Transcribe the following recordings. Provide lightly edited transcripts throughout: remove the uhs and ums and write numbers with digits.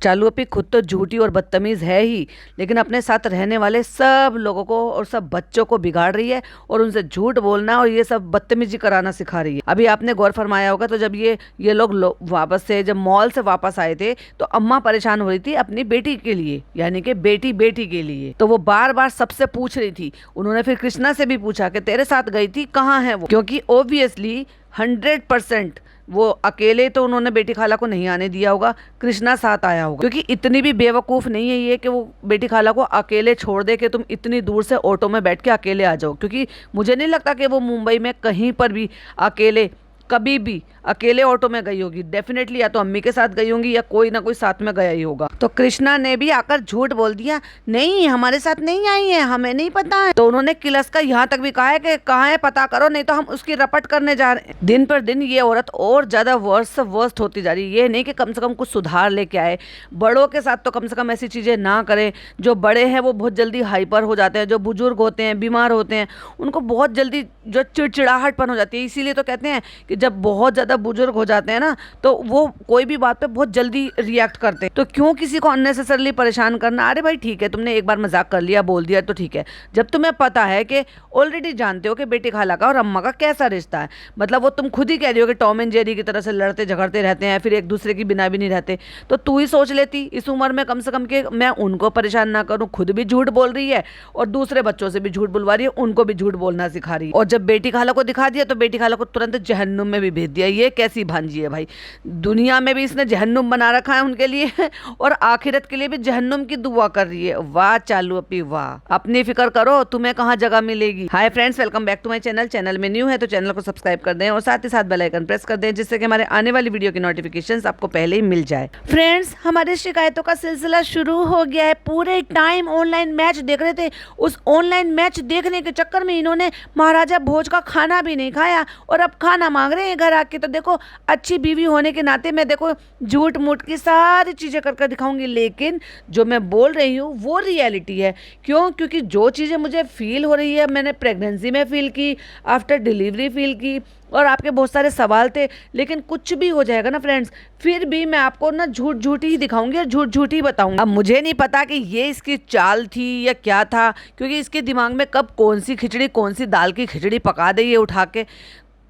चालू अपी खुद तो झूठी और बदतमीज है ही, लेकिन अपने साथ रहने वाले सब लोगों को और सब बच्चों को बिगाड़ रही है और उनसे झूठ बोलना और ये सब बदतमीजी कराना सिखा रही है। अभी आपने गौर फरमाया होगा, तो जब ये लोग वापस से जब मॉल से वापस आए थे तो अम्मा परेशान हो रही थी अपनी बेटी के लिए, यानी कि बेटी बेटी के लिए। तो वो बार बार सबसे पूछ रही थी। उन्होंने फिर कृष्णा से भी पूछा कि तेरे साथ गई थी, कहाँ है वो, क्योंकि ऑब्वियसली 100% वो अकेले तो उन्होंने बेटी खाला को नहीं आने दिया होगा, कृष्णा साथ आया होगा। क्योंकि इतनी भी बेवकूफ़ नहीं है ये कि वो बेटी खाला को अकेले छोड़ दे कि तुम इतनी दूर से ऑटो में बैठ के अकेले आ जाओ। क्योंकि मुझे नहीं लगता कि वो मुंबई में कहीं पर भी अकेले, कभी भी अकेले ऑटो में गई होगी। डेफिनेटली या तो अम्मी के साथ गई होंगी या कोई ना कोई साथ में गया ही होगा। तो कृष्णा ने भी आकर झूठ बोल दिया, नहीं हमारे साथ नहीं आई है, हमें नहीं पता है। तो उन्होंने किलस का यहाँ तक भी कहा है कि कहाँ है पता करो, नहीं तो हम उसकी रपट करने जा रहे हैं। दिन पर दिन ये औरत और ज्यादा वर्स्ट से वर्स्ट होती जा रही है। ये नहीं कि कम से कम कुछ सुधार लेके आए, बड़ों के साथ तो कम से कम ऐसी चीजें ना करें। जो बड़े हैं वो बहुत जल्दी हाइपर हो जाते हैं, जो बुजुर्ग होते हैं, बीमार होते हैं, उनको बहुत जल्दी जो चिड़चिड़ाहटपन हो जाती है। इसीलिए तो कहते हैं कि जब बहुत ज्यादा बुजुर्ग हो जाते हैं ना, तो वो कोई भी बात पे बहुत जल्दी रिएक्ट करते हैं। तो क्यों किसी को अननेसेसरली परेशान करना। अरे भाई ठीक है, तुमने एक बार मजाक कर लिया, बोल दिया तो ठीक है। जब तुम्हें पता है कि ऑलरेडी जानते हो कि बेटी खाला का और अम्मा का कैसा रिश्ता है, मतलब वो तुम खुद ही कह रही हो कि टॉम एंड जेरी की तरह से लड़ते झगड़ते रहते हैं, फिर एक दूसरे की बिना भी नहीं रहते, तो तू ही सोच लेती इस उम्र में कम से कम कि मैं उनको परेशान ना करूं। खुद भी झूठ बोल रही है और दूसरे बच्चों से भी झूठ बुलवा रही है, उनको भी झूठ बोलना सिखा रही है। और जब बेटी खाला को दिखा दिया तो बेटी खाला को तुरंत जहन्नुम में भी भेज दिया। ये कैसी भांजी है भाई, दुनिया में भी इसने जहन्नुम बना रखा है उनके लिए और आखिरत के लिए भी जहन्नुम की दुआ कर रही है। वाह चालू अपी वाह, अपनी फिक्र करो, तुम्हें कहाँ जगह मिलेगी। Hi friends, welcome back to my channel. Channel में न्यू है तो चैनल को सब्सक्राइब कर दें और साथ ही साथ बेल आइकन प्रेस कर दें, जिससे कि हमारे आने वाली वीडियो की नोटिफिकेशंस आपको पहले ही मिल जाए। फ्रेंड्स, हमारे शिकायतों का सिलसिला शुरू हो गया है। पूरे टाइम ऑनलाइन मैच देख रहे थे, उस ऑनलाइन मैच देखने के चक्कर में इन्होंने महाराजा भोज का खाना भी नहीं खाया और अब खाना मांग रहे हैं घर आके। तो देखो, अच्छी बीवी होने के नाते मैं देखो झूठ मूठ की सारी चीज़ें कर दिखाऊंगी, लेकिन जो मैं बोल रही हूँ वो रियलिटी है। क्यों? क्योंकि जो चीज़ें मुझे फील हो रही है, मैंने प्रेगनेंसी में फील की, आफ्टर डिलीवरी फील की, और आपके बहुत सारे सवाल थे। लेकिन कुछ भी हो जाएगा ना फ्रेंड्स, फिर भी मैं आपको ना झूठ झूठी ही दिखाऊंगी और झूठ झूठी ही बताऊंगी। अब मुझे नहीं पता कि ये इसकी चाल थी या क्या था, क्योंकि इसके दिमाग में कब कौन सी खिचड़ी, कौन सी दाल की खिचड़ी पका दे ये उठा के,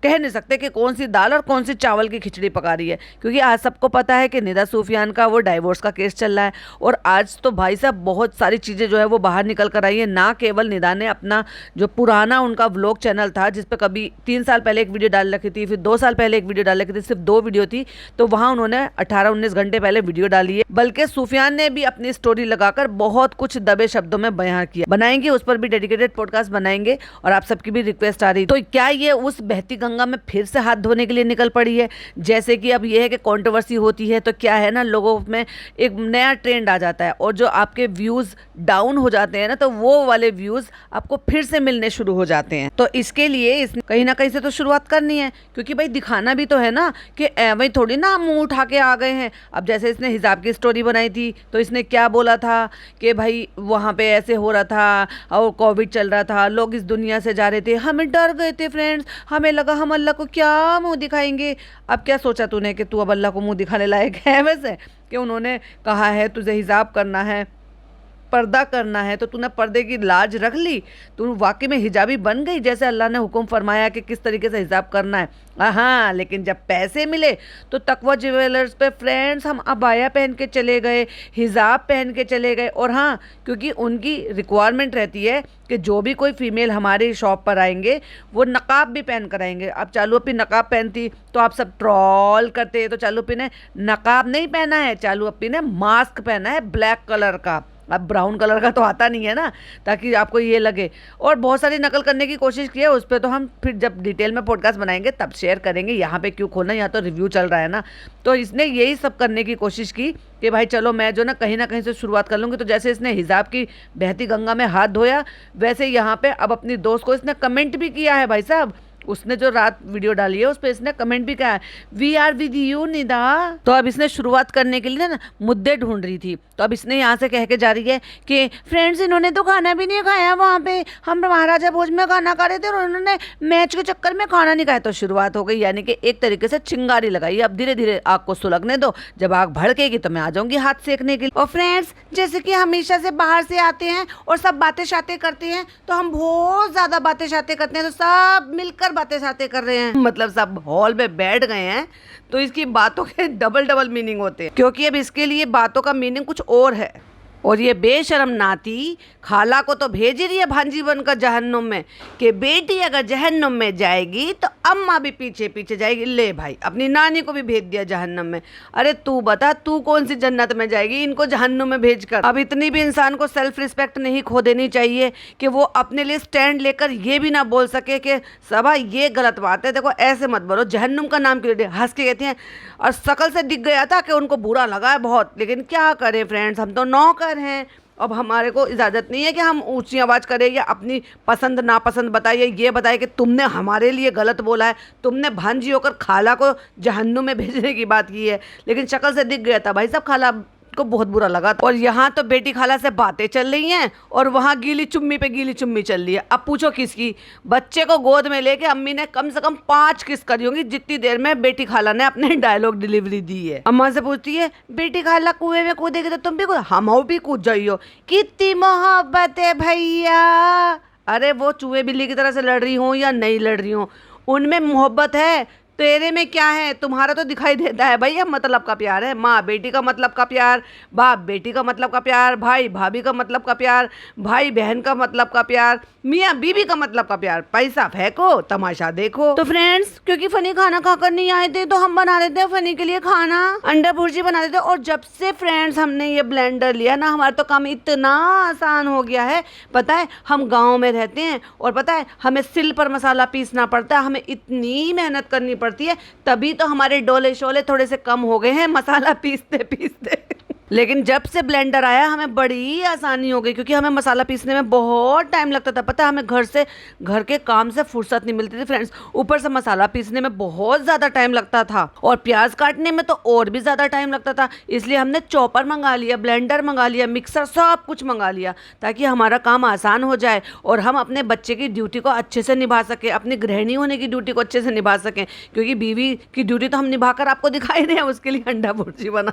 कह नहीं सकते कि कौन सी दाल और कौन सी चावल की खिचड़ी पका रही है। क्योंकि आज सबको पता है कि निदा सूफियान का वो डाइवोर्स का केस चल रहा है और आज तो भाई साहब बहुत सारी चीज़ें जो है वो बाहर निकल कर आई है। ना केवल निदा ने अपना जो पुराना उनका व्लॉग चैनल था, जिस पर कभी 3 साल पहले एक वीडियो डाल रखी थी, फिर 2 साल पहले एक वीडियो डाल रखी थी, सिर्फ 2 वीडियो थी, तो वहाँ उन्होंने 18-19 घंटे पहले वीडियो डाली है। बल्कि सूफियान ने भी अपनी स्टोरी लगाकर बहुत कुछ दबे शब्दों में बयां किया। बनाएंगे उस पर भी डेडिकेटेड पॉडकास्ट बनाएंगे और आप सबकी भी रिक्वेस्ट आ रही। तो क्या ये उस बहती गंगा में फिर से हाथ धोने के लिए निकल पड़ी है? जैसे कि अब यह है कि कंट्रोवर्सी होती है तो क्या है ना, लोगों में एक नया ट्रेंड आ जाता है और जो आपके व्यूज डाउन हो जाते हैं ना, तो वो वाले व्यूज आपको फिर से मिलने शुरू हो जाते हैं। तो इसके लिए इसने कहीं ना कहीं से तो शुरुआत करनी है, क्योंकि भाई दिखाना भी तो है ना कि वही थोड़ी ना मुंह उठा के आ गए हैं। अब जैसे इसने हिजाब की स्टोरी बनाई थी तो इसने क्या बोला था कि भाई वहाँ पे ऐसे हो रहा था और कोविड चल रहा था, लोग इस दुनिया से जा रहे थे, हमें डर गए थे फ्रेंड्स, हमें लगा हम अल्लाह को क्या मुंह दिखाएंगे। अब क्या सोचा तूने कि तू अब अल्लाह को मुंह दिखाने लायक है? वैसे कि उन्होंने कहा है तुझे हिजाब करना है, पर्दा करना है, तो तूने पर्दे की लाज रख ली, तू वाकई में हिजाबी बन गई जैसे अल्लाह ने हुक्म फरमाया कि किस तरीके से हिजाब करना है। हाँ, लेकिन जब पैसे मिले तो तकवा ज्वेलर्स पे फ्रेंड्स हम अबाया पहन के चले गए, हिजाब पहन के चले गए। और हाँ, क्योंकि उनकी रिक्वायरमेंट रहती है कि जो भी कोई फीमेल हमारी शॉप पर आएंगे वो नकाब भी पहन कर आएंगे। अब चालू अपनी नकाब पहनती तो आप सब ट्रॉल करते, तो चालू अपनी ने नकाब नहीं पहना है, चालू अपनी ने मास्क पहना है ब्लैक कलर का। अब ब्राउन कलर का तो आता नहीं है ना, ताकि आपको ये लगे। और बहुत सारी नकल करने की कोशिश की है, उस पर तो हम फिर जब डिटेल में पॉडकास्ट बनाएंगे तब शेयर करेंगे। यहाँ पे क्यों खोलना, यहाँ तो रिव्यू चल रहा है ना। तो इसने यही सब करने की कोशिश की कि भाई चलो मैं जो ना कहीं से शुरुआत कर लूँगी। तो जैसे इसने हिजाब की बहती गंगा में हाथ धोया, वैसे यहाँ पे अब अपनी दोस्त को इसने कमेंट भी किया है भाई साहब, उसने जो रात वीडियो डाली है उस पर इसने कमेंट भी किया है, we are with you Nida. तो अब इसने शुरुआत करने के लिए ना मुद्दे ढूंढ रही थी, तो अब इसने यहाँ से कह के जा रही है कि फ्रेंड्स इन्होंने तो खाना भी नहीं खाया, वहाँ पे हम महाराजा भोज में खाना खा रहे थे और उन्होंने मैच के चक्कर में खाना नहीं खाया। तो शुरुआत हो गई, यानी कि एक तरीके से चिंगारी लगाई। अब धीरे धीरे आग को सुलगने दो, जब आग भड़केगी तो मैं आ जाऊंगी हाथ सेकने के लिए। और फ्रेंड्स जैसे कि हमेशा से बाहर से आते हैं और सब बातें शातें करते हैं, तो हम बहुत ज्यादा बातें शातें करते हैं, तो सब मिलकर बातें शातें कर रहे हैं, मतलब सब हॉल में बैठ गए हैं, तो इसकी बातों के डबल मीनिंग होते हैं, क्योंकि अब इसके लिए बातों का मीनिंग कुछ और है। और ये बेशरम नाती खाला को तो भेज ही रही है भांजी बनकर जहन्नुम में, कि बेटी अगर जहन्नुम में जाएगी तो अम्मा भी पीछे पीछे जाएगी। ले भाई, अपनी नानी को भी भेज दिया जहन्नुम में। अरे तू बता, तू कौन सी जन्नत में जाएगी इनको जहन्नुम में भेजकर। अब इतनी भी इंसान को सेल्फ रिस्पेक्ट नहीं खो देनी चाहिए कि वो अपने लिए स्टैंड लेकर ये भी ना बोल सके कि सबा ये गलत बात है, देखो ऐसे मत बोलो, जहन्नुम का नाम क्यों लिया। हंस के कहती हैं, और शकल से दिख गया था कि उनको बुरा लगा है बहुत, लेकिन क्या करें फ्रेंड्स, हम तो नौकर हैं। अब हमारे को इजाज़त नहीं है कि हम ऊंची आवाज़ करें या अपनी पसंद नापसंद बताइए, ये बताए कि तुमने हमारे लिए गलत बोला है, तुमने भांजी होकर खाला को जहन्नुम में भेजने की बात की है। लेकिन शक्ल से दिख गया था भाई साहब, खाला को बहुत बुरा लगा। और यहाँ तो बेटी खाला से बातें चल रही हैं और वहाँ गीली चुम्मी पे गीली चुम्मी चल रही है। अब पूछो किसकी? बच्चे को गोद में लेके अम्मी ने कम से कम 5 किस करी होंगी, जितनी देर में बेटी खाला ने अपने डायलॉग डिलीवरी दी है। अम्मा से पूछती है, बेटी खाला कुएं में कूदेगी तो तुम भी कूद, हम भी कूद जाइयो, कितनी मोहब्बत है भैया। अरे वो चूहे बिल्ली की तरह से लड़ रही हो या नहीं लड़ रही हो, उनमें मोहब्बत है, तेरे में क्या है? तुम्हारा तो दिखाई देता है भैया, मतलब का प्यार है, माँ बेटी का मतलब का प्यार, बाप बेटी का मतलब का प्यार, भाई भाभी का मतलब का प्यार, भाई बहन का मतलब का प्यार, मियाँ बीबी का मतलब का प्यार। पैसा फेंको, तमाशा देखो। तो फ्रेंड्स क्योंकि फनी खाना खाकर नहीं आए थे, तो हम बना देते हैं फनी के लिए खाना, अंडा भुर्जी बना देते हैं। और जब से फ्रेंड्स हमने ये ब्लेंडर लिया ना, हमारा तो काम इतना आसान हो गया है। पता है हम गाँव में रहते हैं और पता है हमें सिल पर मसाला पीसना पड़ता है, हमें इतनी मेहनत करनी पड़ती है, तभी तो हमारे डोले शोले थोड़े से कम हो गए हैं मसाला पीसते पीसते। लेकिन जब से ब्लेंडर आया हमें बड़ी आसानी हो गई, क्योंकि हमें मसाला पीसने में बहुत टाइम लगता था। पता है हमें घर के काम से फुर्सत नहीं मिलती थी फ्रेंड्स, ऊपर से मसाला पीसने में बहुत ज़्यादा टाइम लगता था और प्याज काटने में तो और भी ज़्यादा टाइम लगता था। इसलिए हमने चॉपर मंगा लिया, ब्लेंडर मंगा लिया, मिक्सर, सब कुछ मंगा लिया, ताकि हमारा काम आसान हो जाए और हम अपने बच्चे की ड्यूटी को अच्छे से निभा सकें, अपनी गृहिणी होने की ड्यूटी को अच्छे से निभा सकें। क्योंकि बीवी की ड्यूटी तो हम निभाकर आपको दिखाई रहे हैं, उसके लिए अंडा भुर्जी बना।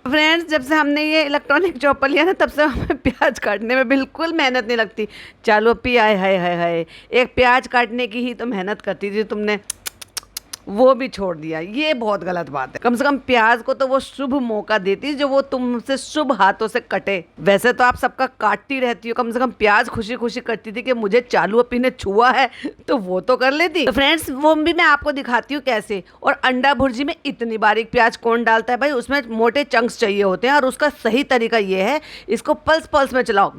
फ्रेंड्स जब से हमने ये इलेक्ट्रॉनिक चॉपर लिया ना, तब से हमें प्याज काटने में बिल्कुल मेहनत नहीं लगती। चलो पी आए हाय, एक प्याज काटने की ही तो मेहनत करती थी तुमने, वो भी छोड़ दिया। ये बहुत गलत बात है। कम से कम प्याज को तो वो शुभ मौका देती जो वो तुमसे शुभ हाथों से कटे। वैसे तो आप सबका काटती रहती हो, कम से कम प्याज खुशी खुशी करती थी कि मुझे चालू अपी ने छुआ है तो वो तो कर लेती। तो फ्रेंड्स वो भी मैं आपको दिखाती हूँ कैसे। और अंडा भुर्जी में इतनी बारीक प्याज कौन डालता है भाई, उसमें मोटे चंक्स चाहिए होते हैं और उसका सही तरीका ये है, इसको पल्स पल्स में चलाओ,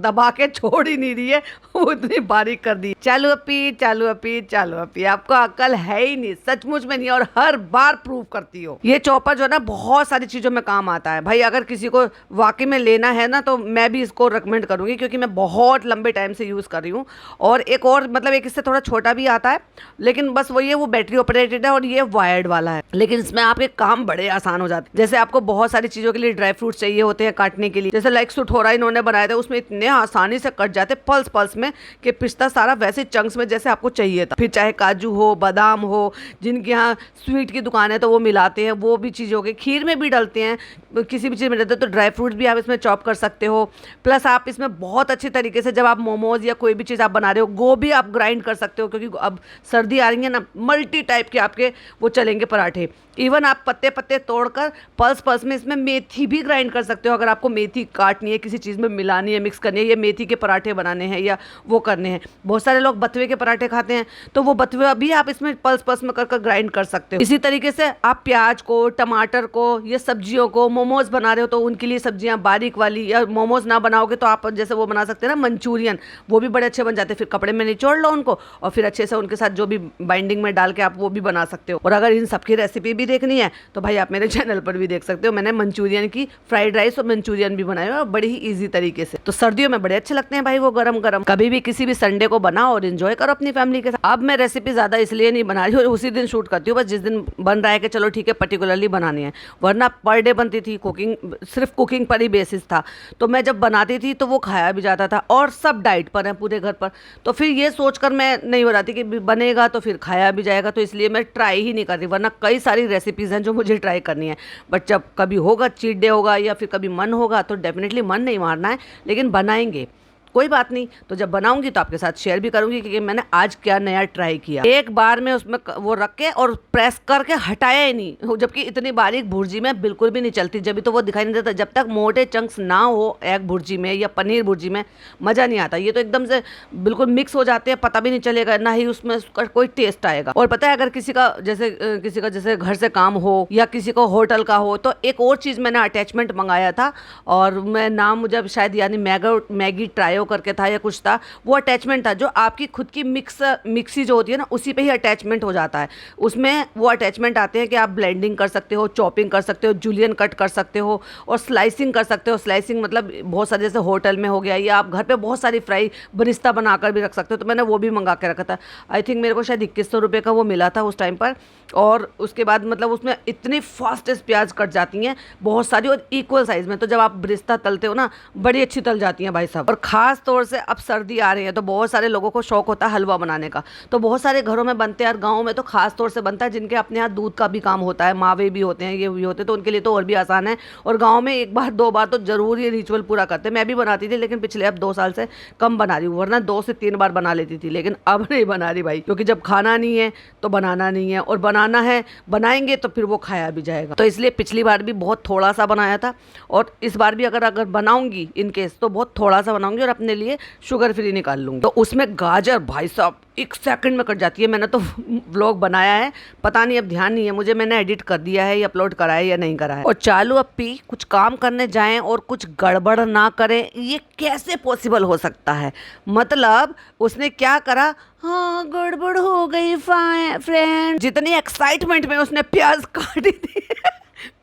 दबा के छोड़ ही नहीं रही है, वो इतनी बारीक कर दी। चालू अपी, आपको अकल है ही नहीं, सचमुच में नहीं, और हर बार प्रूव करती हो। ये चॉपर जो है ना बहुत सारी चीजों में काम आता है भाई। अगर किसी को वाकई में लेना है ना, तो मैं भी इसको रिकमेंड करूंगी, क्योंकि मैं बहुत लंबे टाइम से यूज कर रही हूँ। और एक और मतलब एक इससे थोड़ा छोटा भी आता है, लेकिन बस वही है, वो बैटरी ऑपरेटेड है और ये वायर्ड वाला है, लेकिन इसमें आपके काम बड़े आसान हो जाते हैं। जैसे आपको बहुत सारी चीजों के लिए ड्राई फ्रूट चाहिए होते हैं काटने के लिए, जैसे लाइक सुठोरा इन्होंने बनाया था, उसमें इतने आसानी से कट जाते पल्स पल्स में कि पिस्ता सारा वैसे चंक्स में जैसे आपको चाहिए था। फिर चाहे काजू हो, बादाम हो, जिनके यहाँ स्वीट की दुकान है तो वो मिलाते हैं, वो भी चीज़ हो गई। खीर में भी डालते हैं, किसी भी चीज़ में डालते हैं, तो ड्राई फ्रूट्स भी आप इसमें चॉप कर सकते हो। प्लस आप इसमें बहुत अच्छी तरीके से जब आप मोमोज या कोई भी चीज़ आप बना रहे हो, गोभी आप ग्राइंड कर सकते हो, क्योंकि अब सर्दी आ रही है ना, मल्टी टाइप के आपके वो चलेंगे पराठे। इवन आप पत्ते पत्ते तोड़कर पल्स पल्स में इसमें मेथी भी ग्राइंड कर सकते हो, अगर आपको मेथी काटनी है, किसी चीज़ में मिलानी है, मिक्स करनी है, या मेथी के पराठे बनाने हैं या वो करने हैं। बहुत सारे लोग बथुए के पराठे खाते हैं, तो वो बथुए भी आप इसमें पल्स पल्स में कर ग्राइंड कर सकते हो। इसी तरीके से आप प्याज को, टमाटर को, ये सब्जियों को, मोमोज बना रहे हो तो उनके लिए सब्जियां बारीक वाली, या मोमोज ना बनाओगे तो आप जैसे वो बना सकते हैं ना मंचूरियन, वो भी बड़े अच्छे बन जाते हैं। फिर कपड़े में निचोड़ लो उनको और फिर अच्छे से उनके साथ जो भी बाइंडिंग में डाल के आप वो भी बना सकते हो। और अगर इन सबकी रेसिपी भी रेसिपी देखनी है तो भाई आप मेरे चैनल पर भी देख सकते हो। मैंने मंचूरियन की फ्राइड राइस और मंचूरियन भी बनाए और बड़ी ही ईजी तरीके से। तो सर्दियों में बड़े अच्छे लगते हैं भाई वो गरम गरम। कभी भी किसी भी संडे को बनाओ और एंजॉय करो अपनी फैमिली के साथ। अब मैं रेसिपी ज्यादा इसलिए नहीं बना रही हूँ, उसी दिन शूट करती हूँ बस, जिस दिन बन रहा है कि चलो ठीक है पर्टिकुलरली बनानी है, वरना पर डे बनती थी। कुकिंग सिर्फ कुकिंग पर ही बेसिस था, तो मैं जब बनाती थी तो वो खाया भी जाता था और सब डाइट पर है पूरे घर पर। तो फिर ये सोचकर मैं नहीं बनाती कि बनेगा तो फिर खाया भी जाएगा, तो इसलिए मैं ट्राई ही नहीं कर रही। वरना कई सारी रेसिपीज़ हैं जो मुझे ट्राई करनी है, बट जब कभी होगा चीट डे होगा या फिर कभी मन होगा तो डेफिनेटली मन नहीं मारना है, लेकिन बनाएंगे, कोई बात नहीं। तो जब बनाऊंगी तो आपके साथ शेयर भी करूंगी कि मैंने आज क्या नया ट्राई किया। एक बार में उसमें वो रख के और प्रेस करके हटाया ही नहीं, जबकि इतनी बारीक भुर्जी में बिल्कुल भी नहीं चलती, जब भी तो वो दिखाई नहीं देता। जब तक मोटे चंक्स ना हो एग भुर्जी में या पनीर भुर्जी में मज़ा नहीं आता। ये तो एकदम से बिल्कुल मिक्स हो जाते हैं, पता भी नहीं चलेगा, ना ही उसमें उसका कोई टेस्ट आएगा। और पता है अगर किसी का जैसे घर से काम हो या किसी को होटल का हो, तो एक और चीज़ मैंने अटैचमेंट मंगाया था, और मैं नाम मुझे शायद यानी मैगी ट्रायो करके था या कुछ था। वो अटैचमेंट था जो आपकी खुद की मिक्सी जो होती है ना, उसी पे ही अटैचमेंट हो जाता है। उसमें वो अटैचमेंट आते हैं कि आप ब्लेंडिंग कर सकते हो, चॉपिंग कर सकते हो, जूलियन कट कर सकते हो और स्लाइसिंग कर सकते हो। स्लाइसिंग मतलब बहुत सारे, जैसे होटल में हो गया, या आप घर पे बहुत सारी फ्राई बरिस्ता बनाकर भी रख सकते हो। तो मैंने वो भी मंगा के रखा था। आई थिंक मेरे को शायद 2100 रुपये का वो मिला था उस टाइम पर। और उसके बाद मतलब उसमें इतनी फास्टेस्ट प्याज कट जाती हैं बहुत सारी, और इक्वल साइज में। तो जब आप बरिस्ता तलते हो ना, बड़ी अच्छी तल जाती हैं भाई साहब। और खास तौर से अब सर्दी आ रही है तो बहुत सारे लोगों को शौक होता है हलवा बनाने का, तो बहुत सारे घरों में बनते हैं। और गाँव में तो खास तौर से बनता है जिनके अपने यहाँ दूध का भी काम होता है, मावे भी होते हैं, ये भी होते हैं, तो उनके लिए तो और भी आसान है। और गाँव में एक बार 2 बार तो जरूर ये रिचुअल पूरा करते हैं। मैं भी बनाती थी, लेकिन पिछले अब 2 साल से कम बना रही हूँ, वरना 2 से 3 बार बना लेती थी, लेकिन अब नहीं बना रही भाई, क्योंकि जब खाना नहीं है तो बनाना नहीं है, और बनाना है बनाएंगे तो फिर वो खाया भी जाएगा। तो इसलिए पिछली बार भी बहुत थोड़ा सा बनाया था, और इस बार भी अगर बनाऊंगी इन केस तो बहुत थोड़ा सा बनाऊंगी और अपने लिए शुगर फ्री निकाल लूँगी। तो उसमें गाजर भाई साहब 1 सेकंड में कट जाती है। मैंने तो व्लॉग बनाया है, पता नहीं अब ध्यान नहीं है मुझे, मैंने एडिट कर दिया है या अपलोड करा है या नहीं करा है। और चालू अप्पी कुछ काम करने जाएं और कुछ गड़बड़ ना करें, ये कैसे पॉसिबल हो सकता है? मतलब उसने क्या करा, हाँ गड़बड़ हो गई फ्रेंड। जितनी एक्साइटमेंट में उसने प्याज काटी थी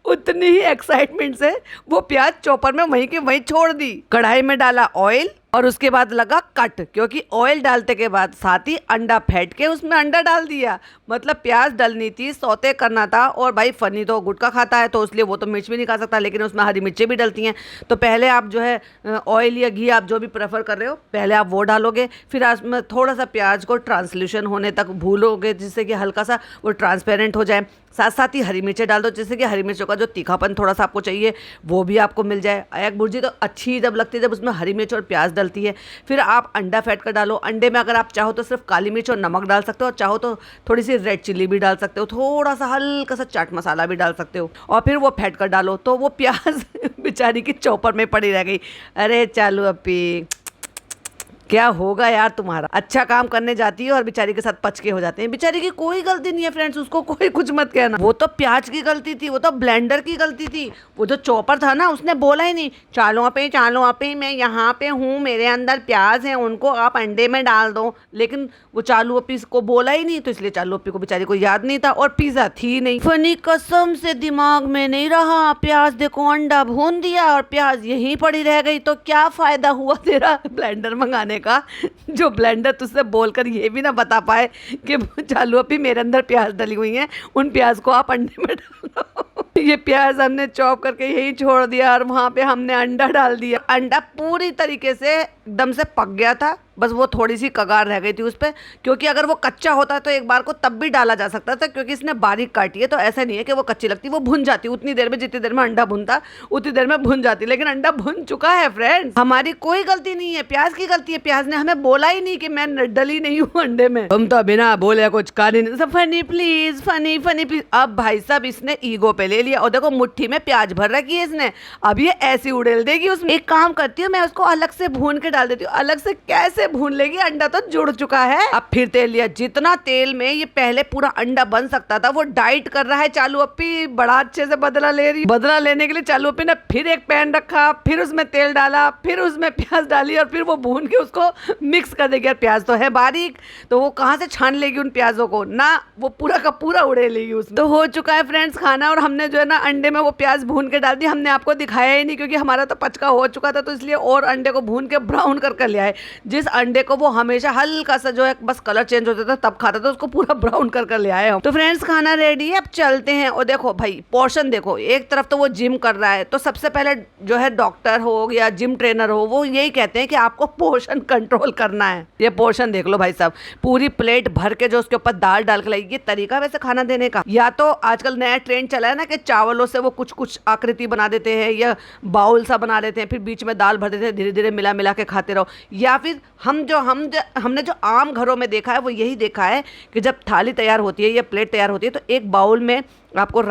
उतनी ही एक्साइटमेंट से वो प्याज चॉपर में वहीं के वहीं छोड़ दी। कढ़ाई में डाला ऑयल और उसके बाद लगा कट, क्योंकि ऑयल डालते के बाद साथ ही अंडा फेंट के उसमें अंडा डाल दिया। मतलब प्याज डलनी थी, सौते करना था। और भाई फनी तो गुटखा खाता है तो इसलिए वो तो मिर्च भी नहीं खा सकता, लेकिन उसमें हरी मिर्चें भी डलती हैं। तो पहले आप जो है ऑयल या घी आप जो भी प्रेफर कर रहे हो, पहले आप वो डालोगे, फिर उसमें थोड़ा सा प्याज को ट्रांसल्यूशन होने तक भूलोगे, जिससे कि हल्का सा वो ट्रांसपेरेंट हो जाए। साथ साथ ही हरी मिर्चें डाल दो, जिससे कि हरी मिर्चों का जो तीखापन थोड़ा सा आपको चाहिए वो भी आपको मिल जाए। एग भुर्जी तो अच्छी जब लगती है जब उसमें हरी मिर्च और प्याज डलती है। फिर आप अंडा फेंट कर डालो। अंडे में अगर आप चाहो तो सिर्फ काली मिर्च और नमक डाल सकते हो, और चाहो तो थोड़ी सी रेड चिल्ली भी डाल सकते हो, थोड़ा सा हल्का सा चाट मसाला भी डाल सकते हो, और फिर वो फेंट कर डालो। तो वो प्याज बेचारी की चॉपर में पड़ी रह गई। अरे चालू अप्पी क्या होगा यार तुम्हारा, अच्छा काम करने जाती है और बेचारी के साथ पचके हो जाते हैं। बेचारी की कोई गलती नहीं है फ्रेंड्स, उसको कोई कुछ मत कहना। वो तो प्याज की गलती थी, वो तो ब्लेंडर की गलती थी। वो जो चॉपर था ना, उसने बोला ही नहीं चालो पे मैं यहाँ पे हूँ, मेरे अंदर प्याज हैं, उनको आप अंडे में डाल दो। लेकिन वो चालू अप्पी को बोला ही नहीं, तो इसलिए चालू अप्पी को बेचारी को याद नहीं था, और पिज्जा थी नहीं। फनी कसम से दिमाग में नहीं रहा। प्याज देखो, अंडा भून दिया और प्याज यहीं पड़ी रह गई। तो क्या फायदा हुआ तेरा ब्लेंडर मंगाने का, जो ब्लेंडर तुझसे बोलकर ये भी ना बता पाए कि चालू अप्पी मेरे अंदर प्याज डली हुई हैं, उन प्याज को आप अंडे में डालो। ये प्याज हमने चॉप करके यहीं छोड़ दिया और वहां पे हमने अंडा डाल दिया। अंडा पूरी तरीके से एकदम से पक गया था, बस वो थोड़ी सी कगार रह गई थी उस पर, क्योंकि अगर वो कच्चा होता तो एक बार को तब भी डाला जा सकता था, क्योंकि इसने बारीक काटी है तो ऐसा नहीं है कि वो कच्ची लगती, वो भुन जाती उतनी देर में, जितनी देर में अंडा भुनता उतनी देर में भुन जाती। लेकिन अंडा भुन चुका है फ्रेंड्स, हमारी कोई गलती नहीं है, प्याज की गलती है। प्याज ने हमें बोला ही नहीं कि मैं डली नहीं हूँ अंडे में, तुम तो बिना बोले कुछ कर ही नहीं। Funny please, funny please. अब भाई साहब इसने ईगो पे ले लिया, और देखो मुट्ठी में प्याज भर रखी है इसने, अब ये ऐसी उड़ेल देगी उसमें। एक काम करती हूँ मैं, उसको अलग से भून के डाल देती हूँ। अलग से कैसे भून लेगी, अंडा तो जुड़ चुका है। अब फिर तेल लिया, जितना तेल में ये पहले पूरा अंडा बन सकता था वो डाइट कर रहा है चालू अप्पी, बड़ा अच्छे से बदला ले रही। बदला लेने के लिए चालू अप्पी ने फिर एक पैन रखा, फिर उसमें तेल डाला, फिर उसमें प्याज डाली और फिर वो भून के उसको मिक्स कर देगी। प्याज तो है बारीक, तो वो कहाँ से छान लेगी उन प्याजों को ना, वो पूरा का पूरा उड़े लेगी उसमें। तो हो चुका है फ्रेंड्स खाना, और हमने जो है ना अंडे में वो प्याज भून के डाल दी। हमने आपको दिखाया ही नहीं क्योंकि हमारा तो पचका हो चुका था, तो इसलिए और अंडे को भून के ब्राउन कर लिया है। जिस अंडे को वो हमेशा हल्का सा जो है बस कलर चेंज होता था तब खाता था, उसको पूरा ब्राउन कर ले आए हम। तो फ्रेंड्स खाना रेडी है, अब चलते हैं। और देखो भाई पोर्शन देखो, एक तरफ तो वो जिम कर रहा है, तो सबसे पहले जो है डॉक्टर हो या जिम ट्रेनर हो वो यही कहते हैं कि आपको पोर्शन कंट्रोल करना है। ये पोर्शन देख लो भाई साहब, पूरी प्लेट भर के जो उसके ऊपर दाल डाल के लाई। ये तरीका वैसे खाना देने का, या तो आजकल नया ट्रेंड चला है ना कि चावलों से वो कुछ कुछ आकृति बना देते हैं या बाउल सा बना देते हैं, फिर बीच में दाल भर देते हैं, धीरे धीरे मिला मिला के खाते रहो। या फिर हमने जो आम घरों में देखा है वो यही देखा है कि जब थाली तैयार होती है या प्लेट तैयार होती है तो एक बाउल में आपको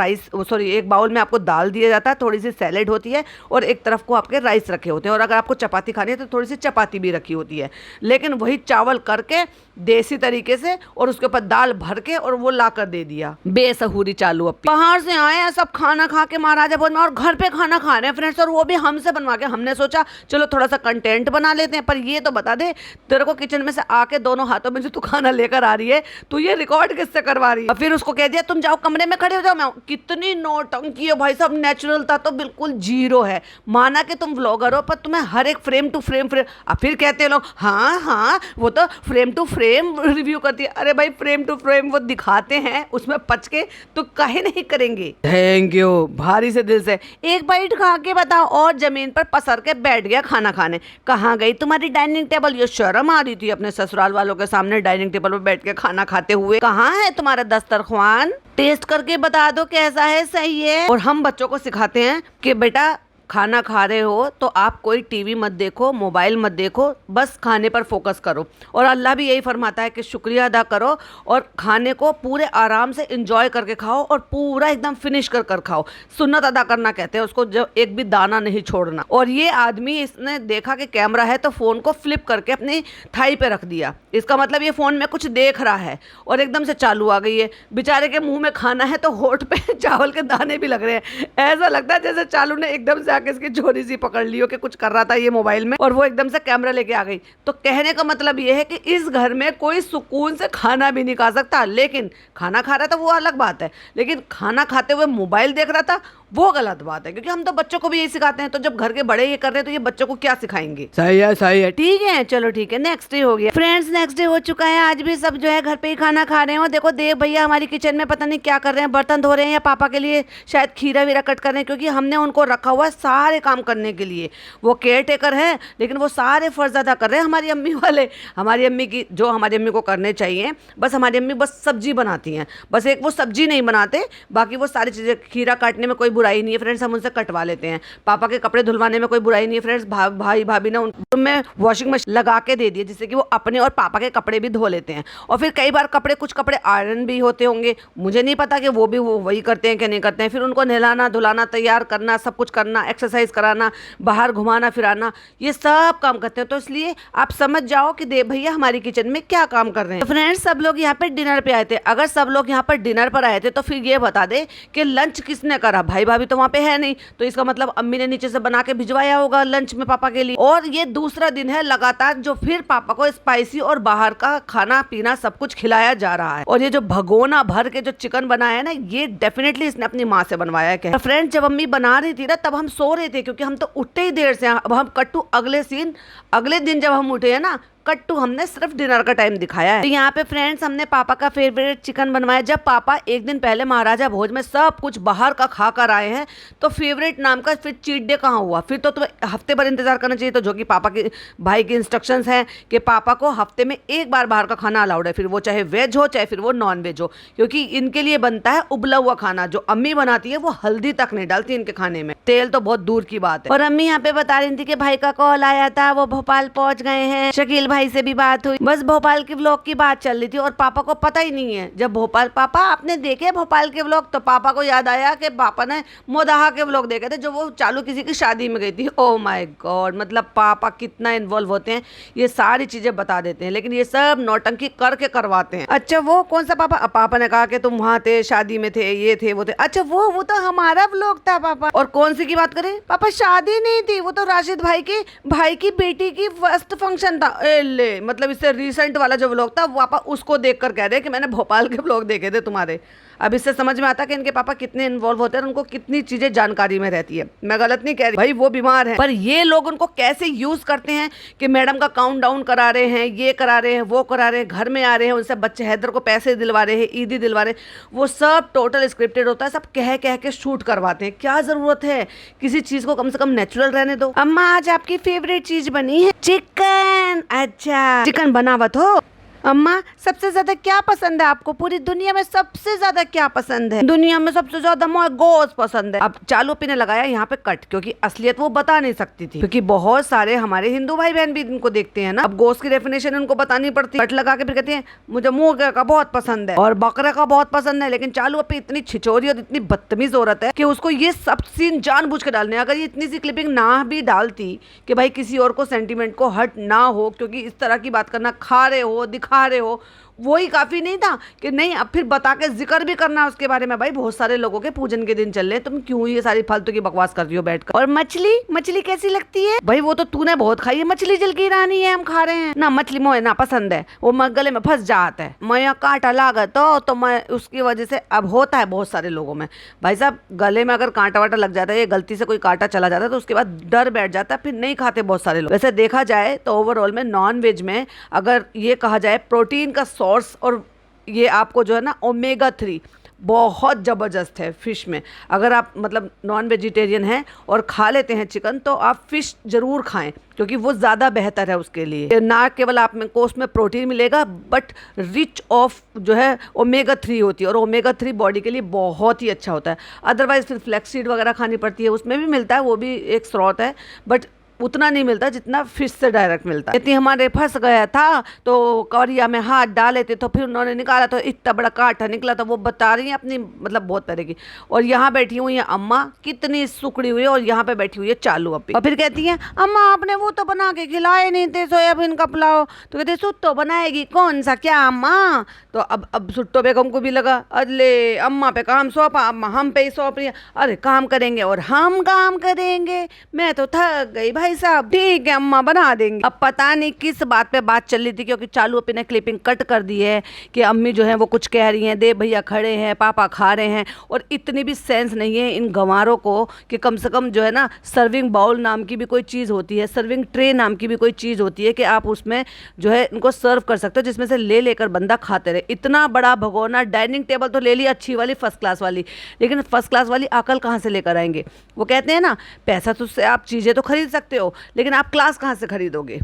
एक बाउल में आपको दाल दिया जाता है, थोड़ी सी सैलेड होती है और एक तरफ को आपके राइस रखे होते हैं, और अगर आपको चपाती खानी है तो थोड़ी सी चपाती भी रखी होती है। लेकिन वही चावल करके देसी तरीके से और उसके ऊपर दाल भर के और वो ला कर दे दिया। बेसहूरी चालू अब बाहर से आए हैं सब खाना खा के महाराजा भोज में, और घर पे खाना खा रहे हैं फ्रेंड्स, और वो भी हमसे बनवा के। हमने सोचा चलो थोड़ा सा कंटेंट बना लेते हैं, पर ये तो बता दे तेरे को किचन में से आके दोनों हाथों में जो तू खाना लेकर आ रही है, तू ये रिकॉर्ड किससे करवा रही है? फिर उसको कह दिया तुम जाओ कमरे में खड़े हो जाओ। मैं कितनी नौटंकी है भाई साहब, नेचुरल था तो बिल्कुल जीरो है। माना कि तुम व्लॉगर हो पर तुम्हें हर एक फ्रेम टू फ्रेम अब फिर कहते हैं लोग हाँ वो तो फ्रेम टू फ्रेम रिव्यू करती है। अरे भाई फ्रेम टू फ्रेम वो दिखाते हैं, उसमें पच के तो काहे नहीं करेंगे। थैंक यू भारी से दिल से। एक बाइट खा के बताओ, और जमीन पर पसर के बैठ गया खाना खाने। कहाँ गई तुम्हारी डाइनिंग टेबल? ये शर्म आ रही थी अपने ससुराल वालों के सामने डाइनिंग टेबल पर बैठ के खाना खाते हुए। कहाँ है तुम्हारा दस्तरख्वान? टेस्ट करके बता दो कैसा है, सही है। और हम बच्चों को सिखाते हैं कि बेटा खाना खा रहे हो तो आप कोई टीवी मत देखो, मोबाइल मत देखो, बस खाने पर फोकस करो। और अल्लाह भी यही फरमाता है कि शुक्रिया अदा करो और खाने को पूरे आराम से एंजॉय करके खाओ और पूरा एकदम फिनिश कर खाओ। सुन्नत अदा करना कहते हैं उसको, जो एक भी दाना नहीं छोड़ना। और ये आदमी इसने देखा कि कैमरा है तो फ़ोन को फ्लिप करके अपनी थाई पे रख दिया। इसका मतलब ये फ़ोन में कुछ देख रहा है और एकदम से चालू आ गई है। बेचारे के मुंह में खाना है तो होठ पे चावल के दाने भी लग रहे हैं। ऐसा लगता है जैसे चालू ने एकदम से आके इसकी चोरी सी पकड़ लियो कि कुछ कर रहा था ये मोबाइल में, और वो एकदम से कैमरा लेके आ गई। तो कहने का मतलब ये है कि इस घर में कोई सुकून से खाना भी नहीं खा सकता। लेकिन खाना खा रहा था वो अलग बात है, लेकिन खाना खाते हुए मोबाइल देख रहा था वो गलत बात है, क्योंकि हम तो बच्चों को भी यही सिखाते हैं। तो जब घर के बड़े ये कर रहे हैं तो ये बच्चों को क्या सिखाएंगे? सही है ठीक है, चलो ठीक है। नेक्स्ट डे हो गया फ्रेंड्स, नेक्स्ट डे हो चुका है। आज भी सब जो है घर पे ही खाना खा रहे हैं। और देखो देव भैया हमारी किचन में पता नहीं क्या कर रहे हैं, बर्तन धो रहे हैं या पापा के लिए शायद खीरा वीरा कट कर रहे हैं, क्योंकि हमने उनको रखा हुआ है सारे काम करने के लिए। वो केयर टेकर है लेकिन वो सारे फर्ज अदा कर रहे हैं हमारी अम्मी वाले। हमारी अम्मी की जो हमारी अम्मी को करने चाहिए, बस हमारी अम्मी बस सब्जी बनाती हैं, बस एक वो सब्जी नहीं बनाते, बाकी वो सारी चीज़ें। खीरा काटने में कोई बुराई नहीं है फ्रेंड्स, हम उनसे कटवा लेते हैं। पापा के कपड़े धुलवाने में कोई बुराई नहीं है फ्रेंड्स, भाई भाभी ने उनमें वॉशिंग मशीन लगा के दे दी जिससे कि वो अपने और पापा के कपड़े भी धो लेते हैं। और फिर कई बार कुछ कपड़े आयरन भी होते होंगे, मुझे नहीं पता कि वो वही करते हैं कि नहीं करते हैं। फिर उनको नहलाना धुलाना, तैयार करना, सब कुछ करना, एक्सरसाइज कराना, बाहर घुमाना फिराना, ये सब काम करते हैं। तो इसलिए आप समझ जाओ कि देव भैया हमारी किचन में क्या काम कर रहे हैं। तो फ्रेंड्स सब लोग यहाँ पे डिनर पे आए थे। अगर सब लोग यहाँ पर डिनर पर आए थे तो फिर ये बता दे कि लंच किसने करा? भाई भाभी तो वहाँ पे है नहीं, तो इसका मतलब अम्मी ने नीचे से बना के भिजवाया होगा लंच में पापा के लिए। और ये दूसरा दिन है लगातार जो फिर पापा को स्पाइसी और बाहर का खाना पीना सब कुछ खिलाया जा रहा है। और ये जो भगोना भर के जो चिकन बनाया है ना, ये डेफिनेटली इसने अपनी माँ से बनवाया है। फ्रेंड्स जब अम्मी बना रही थी ना तब हम सो रहे थे, क्योंकि हम तो उठते ही देर से। अब हम कट्टू अगले दिन जब हम उठे हैं ना, कट्टू हमने सिर्फ डिनर का टाइम दिखाया है। तो यहाँ पे फ्रेंड्स हमने पापा का फेवरेट चिकन बनवाया। जब पापा एक दिन पहले महाराजा भोज में सब कुछ बाहर का खा कर आए हैं तो फेवरेट नाम का फिर चीट डे कहाँ हुआ? फिर तो तुम्हें हफ्ते भर इंतजार करना चाहिए। तो जो कि पापा के भाई की इंस्ट्रक्शंस हैं कि पापा को हफ्ते में एक बार बाहर का खाना अलाउड है, फिर वो चाहे वेज हो चाहे फिर वो नॉन वेज हो, क्योंकि इनके लिए बनता है उबला हुआ खाना। जो अम्मी बनाती है वो हल्दी तक नहीं डालती इनके खाने में, तेल तो बहुत दूर की बात है। और अम्मी यहाँ पे बता रही थी कि भाई का कॉल आया था, वो भोपाल पहुंच गए हैं। शकील भाई से भी बात हुई, बस भोपाल के व्लॉग की बात चल रही थी और पापा को पता ही नहीं है। जब पापा आपने देखे भोपाल के व्लॉग, तो पापा को याद आया कि पापा ने मोदाहा के व्लॉग देखे थे जो वो चालू किसी की शादी में गई थी। ओह माय गॉड, मतलब पापा कितना इन्वॉल्व होते हैं, ये सारी चीजें बता देते हैं, लेकिन ये सब नौटंकी करके करवाते हैं। अच्छा वो कौन सा पापा? पापा ने कहा कि तुम वहाँ थे, शादी में थे, ये थे वो थे। अच्छा वो तो हमारा व्लॉग था पापा। और कौन सी की बात करें पापा? शादी नहीं थी, वो तो राशिद भाई की बेटी की फर्स्ट फंक्शन था। ले मतलब इससे रिसेंट वाला जो व्लॉग था पापा उसको देखकर कह रहे कि मैंने भोपाल के व्लॉग देखे थे तुम्हारे। अब इससे समझ में आता कि इनके पापा कितने इन्वॉल्व होते हैं और उनको कितनी चीजें जानकारी में रहती है। मैं गलत नहीं कह रही भाई, वो बीमार है, पर ये लोग उनको कैसे यूज करते हैं कि मैडम का काउंट डाउन करा रहे हैं, ये करा रहे हैं, वो करा रहे हैं, घर में आ रहे हैं, उनसे बच्चे हैदर को पैसे दिलवा रहे हैं, ईदी दिलवा रहे हैं, वो सब टोटल स्क्रिप्टेड होता है। सब कह कह के शूट करवाते हैं। क्या जरूरत है? किसी चीज को कम से कम नेचुरल रहने दो। अम्मा आज आपकी फेवरेट चीज बनी है चिकन। अच्छा चिकन बनावत हो? अम्मा सबसे ज्यादा क्या पसंद है आपको? पूरी दुनिया में सबसे ज्यादा क्या पसंद है? दुनिया में सबसे ज्यादा मुझे गोश्त पसंद है। अब चालू पी ने लगाया यहाँ पे कट, क्योंकि असलियत वो बता नहीं सकती थी, क्योंकि बहुत सारे हमारे हिंदू भाई बहन भी इनको देखते हैं ना। अब गोश्त की डेफिनेशन उनको बतानी पड़ती है। कट लगा के फिर कहती है मुझे मुर्गे का बहुत पसंद है और बकरे का बहुत पसंद है। लेकिन चालू अपनी इतनी छिचोरी और इतनी बदतमीज औरत है कि उसको ये सब सीन जानबूझ के डालने। अगर ये इतनी सी क्लिपिंग ना भी डालती कि भाई किसी और को सेंटीमेंट को हर्ट ना हो, क्योंकि इस तरह की बात करना, खा रहे हो दिखा रहे हो, वही काफी नहीं था कि नहीं अब फिर बता के जिक्र भी करना उसके बारे में। भाई बहुत सारे लोगों के पूजन के दिन चल रहे, तुम क्यों ये सारी फालतू की बकवास कर रही हो बैठकर? और मछली कैसी लगती है? भाई वो तो तूने बहुत खाई है, मछली जल की रानी है, हम खा रहे हैं ना। मछली मोए ना पसंद है, वो गले में फंस जाता है, मैं कांटा लागत तो मैं उसकी वजह से अब होता है बहुत सारे लोगों में। भाई साहब गले में अगर कांटा वाटा लग जाता है, गलती से कोई कांटा चला जाता है तो उसके बाद डर बैठ जाता है, फिर नहीं खाते बहुत सारे लोग। वैसे देखा जाए तो ओवरऑल में नॉन वेज में अगर ये कहा जाए प्रोटीन का सोर्स, और ये आपको जो है ना ओमेगा 3 बहुत ज़बरदस्त है फिश में। अगर आप मतलब नॉन वेजिटेरियन हैं और खा लेते हैं चिकन, तो आप फिश ज़रूर खाएं, क्योंकि वो ज़्यादा बेहतर है उसके लिए। ना केवल आप में को उसमें प्रोटीन मिलेगा, बट रिच ऑफ जो है ओमेगा 3 होती है, और ओमेगा 3 बॉडी के लिए बहुत ही अच्छा होता है। अदरवाइज फिर फ्लैक्स सीड वगैरह खानी पड़ती है, उसमें भी मिलता है, वो भी एक स्रोत है, बट उतना नहीं मिलता जितना फिश से डायरेक्ट मिलता है। इतनी हमारे फंस गया था तो कौरिया में हाथ डाले थे, तो फिर उन्होंने निकाला तो इतना बड़ा कांटा निकला। तो वो बता रही है अपनी मतलब बहुत तरह की। और यहाँ बैठी हुई है अम्मा, कितनी सुकड़ी हुई है, और यहाँ पे बैठी हुई है चालू अपी। और फिर कहती है अम्मा आपने वो तो बना के खिलाए नहीं थे सोयाबीन का पुलाव। तो कहते सुट्टो बनाएगी? कौन सा? क्या अम्मा? तो अब सुट्टो बेगम को भी लगा अरे अम्मा पे काम सौंपा, अम्मा हम पे ही सौंप रही है। अरे काम करेंगे और हम काम करेंगे, मैं तो थक गई भाई साहब। ठीक है अम्मा बना देंगे। अब पता नहीं किस बात पे बात चल रही थी, क्योंकि चालू अपी ने क्लिपिंग कट कर दी है कि अम्मी जो है वो कुछ कह रही हैं, देव भैया खड़े हैं, पापा खा रहे हैं, और इतनी भी सेंस नहीं है इन गंवारों को कि कम से कम जो है ना सर्विंग बाउल नाम की भी कोई चीज़ होती है, सर्विंग ट्रे नाम की भी कोई चीज़ होती है कि आप उसमें जो है इनको सर्व कर सकते हो, जिसमें से ले लेकर बंदा खाते रहे। इतना बड़ा भगोना, डाइनिंग टेबल तो ले ली अच्छी वाली फर्स्ट क्लास वाली, लेकिन फर्स्ट क्लास वाली अकल कहाँ से लेकर आएंगे? वो कहते हैं ना पैसा तो उससे आप चीज़ें तो खरीद सकते हो, लेकिन आप क्लास कहाँ से खरीदोगे?